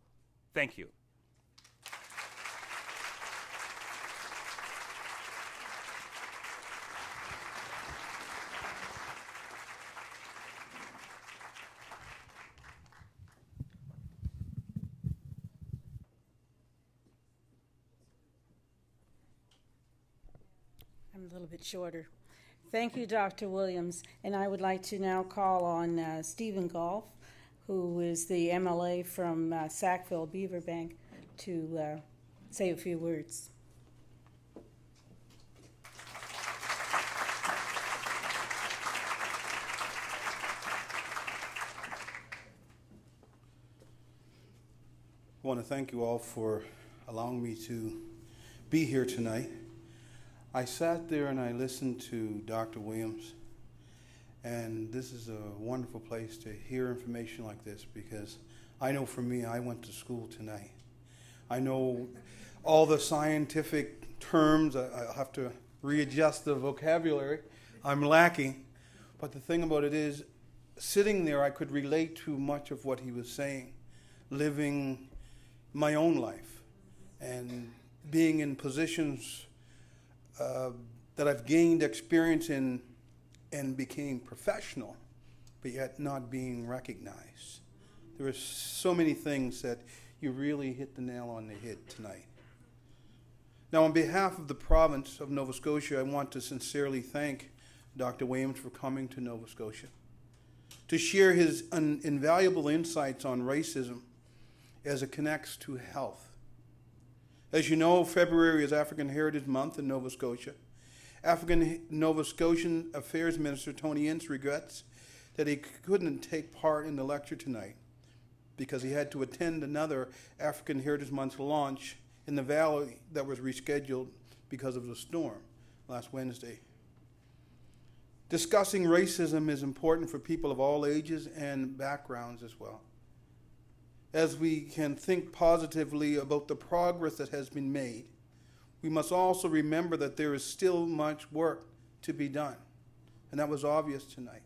Thank you. I'm a little bit shorter. Thank you, Dr. Williams. And I would like to now call on Stephen Golf, who is the MLA from Sackville Beaverbank, to say a few words. I want to thank you all for allowing me to be here tonight. I sat there and I listened to Dr. Williams, and this is a wonderful place to hear information like this, because I know for me, I went to school tonight. I know all the scientific terms. I have to readjust the vocabulary. I'm lacking. But the thing about it is, sitting there, I could relate to much of what he was saying, living my own life and being in positions that I've gained experience in and became professional, but yet not being recognized. There are so many things that you really hit the nail on the head tonight. Now, on behalf of the province of Nova Scotia, I want to sincerely thank Dr. Williams for coming to Nova Scotia to share his invaluable insights on racism as it connects to health. As you know, February is African Heritage Month in Nova Scotia. African Nova Scotian Affairs Minister Tony Ince regrets that he couldn't take part in the lecture tonight because he had to attend another African Heritage Month launch in the Valley that was rescheduled because of the storm last Wednesday. Discussing racism is important for people of all ages and backgrounds as well, as we can think positively about the progress that has been made. We must also remember that there is still much work to be done, and that was obvious tonight.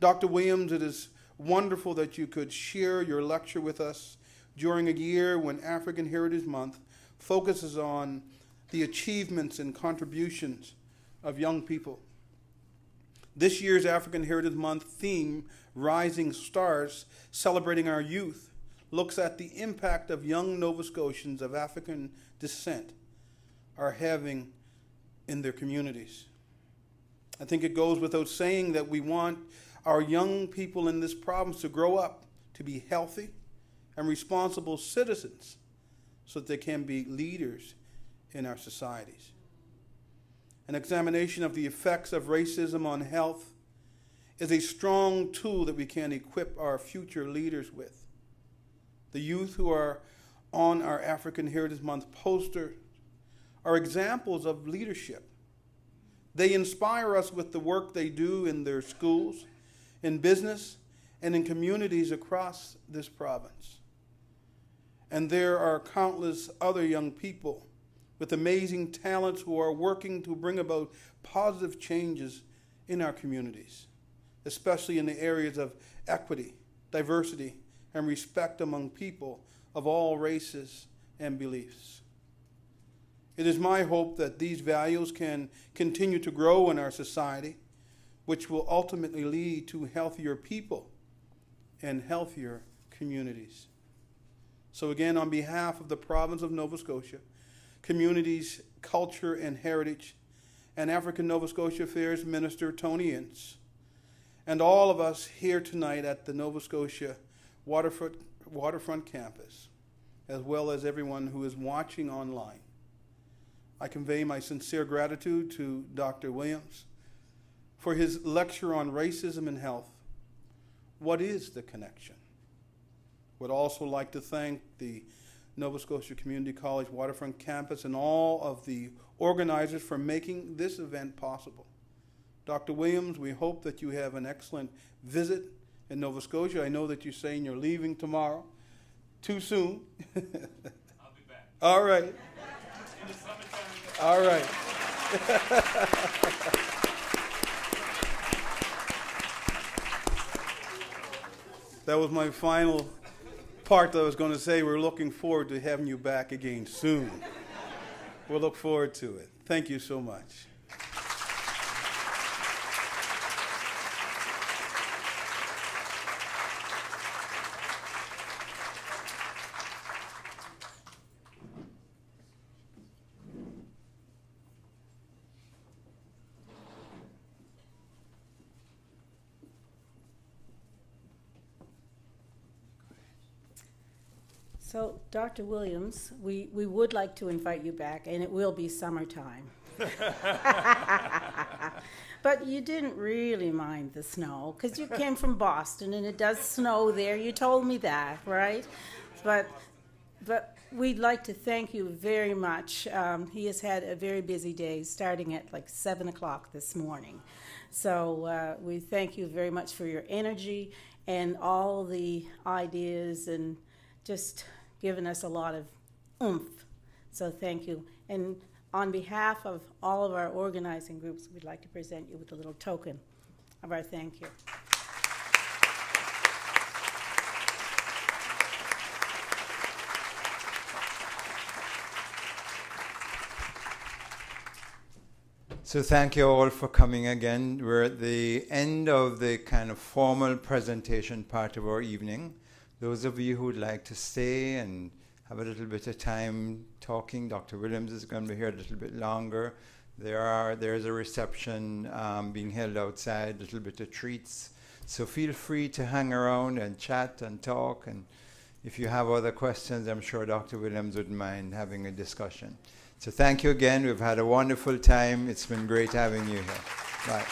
Dr. Williams, it is wonderful that you could share your lecture with us during a year when African Heritage Month focuses on the achievements and contributions of young people. This year's African Heritage Month theme, Rising Stars, celebrating our youth, looks at the impact of young Nova Scotians of African descent are having in their communities. I think it goes without saying that we want our young people in this province to grow up to be healthy and responsible citizens so that they can be leaders in our societies. An examination of the effects of racism on health is a strong tool that we can equip our future leaders with. The youth who are on our African Heritage Month poster are examples of leadership. They inspire us with the work they do in their schools, in business, and in communities across this province. And there are countless other young people with amazing talents who are working to bring about positive changes in our communities, especially in the areas of equity, diversity, and respect among people of all races and beliefs. It is my hope that these values can continue to grow in our society, which will ultimately lead to healthier people and healthier communities. So again, on behalf of the province of Nova Scotia, Communities, Culture, and Heritage, and African Nova Scotia Affairs Minister Tony Ince, and all of us here tonight at the Nova Scotia Waterfront Campus, as well as everyone who is watching online, I convey my sincere gratitude to Dr. Williams for his lecture on racism and health. What is the connection? Would also like to thank the Nova Scotia Community College Waterfront Campus and all of the organizers for making this event possible. Dr. Williams, we hope that you have an excellent visit in Nova Scotia. I know that you're saying you're leaving tomorrow. Too soon. I'll be back. All right. In the summertime. All right. That was my final part that I was going to say. We're looking forward to having you back again soon. We'll look forward to it. Thank you so much. So, Dr. Williams, we would like to invite you back, and it will be summertime. But you didn't really mind the snow, because you came from Boston, and it does snow there. You told me that, right? But we'd like to thank you very much. He has had a very busy day, starting at like 7 o'clock this morning. So we thank you very much for your energy and all the ideas and just given us a lot of oomph. So thank you. And on behalf of all of our organizing groups, we'd like to present you with a little token of our thank you. So thank you all for coming again. We're at the end of the kind of formal presentation part of our evening. Those of you who would like to stay and have a little bit of time talking, Dr. Williams is going to be here a little bit longer. There's a reception being held outside, a little bit of treats. So feel free to hang around and chat and talk. And if you have other questions, I'm sure Dr. Williams wouldn't mind having a discussion. So thank you again. We've had a wonderful time. It's been great having you here. Bye.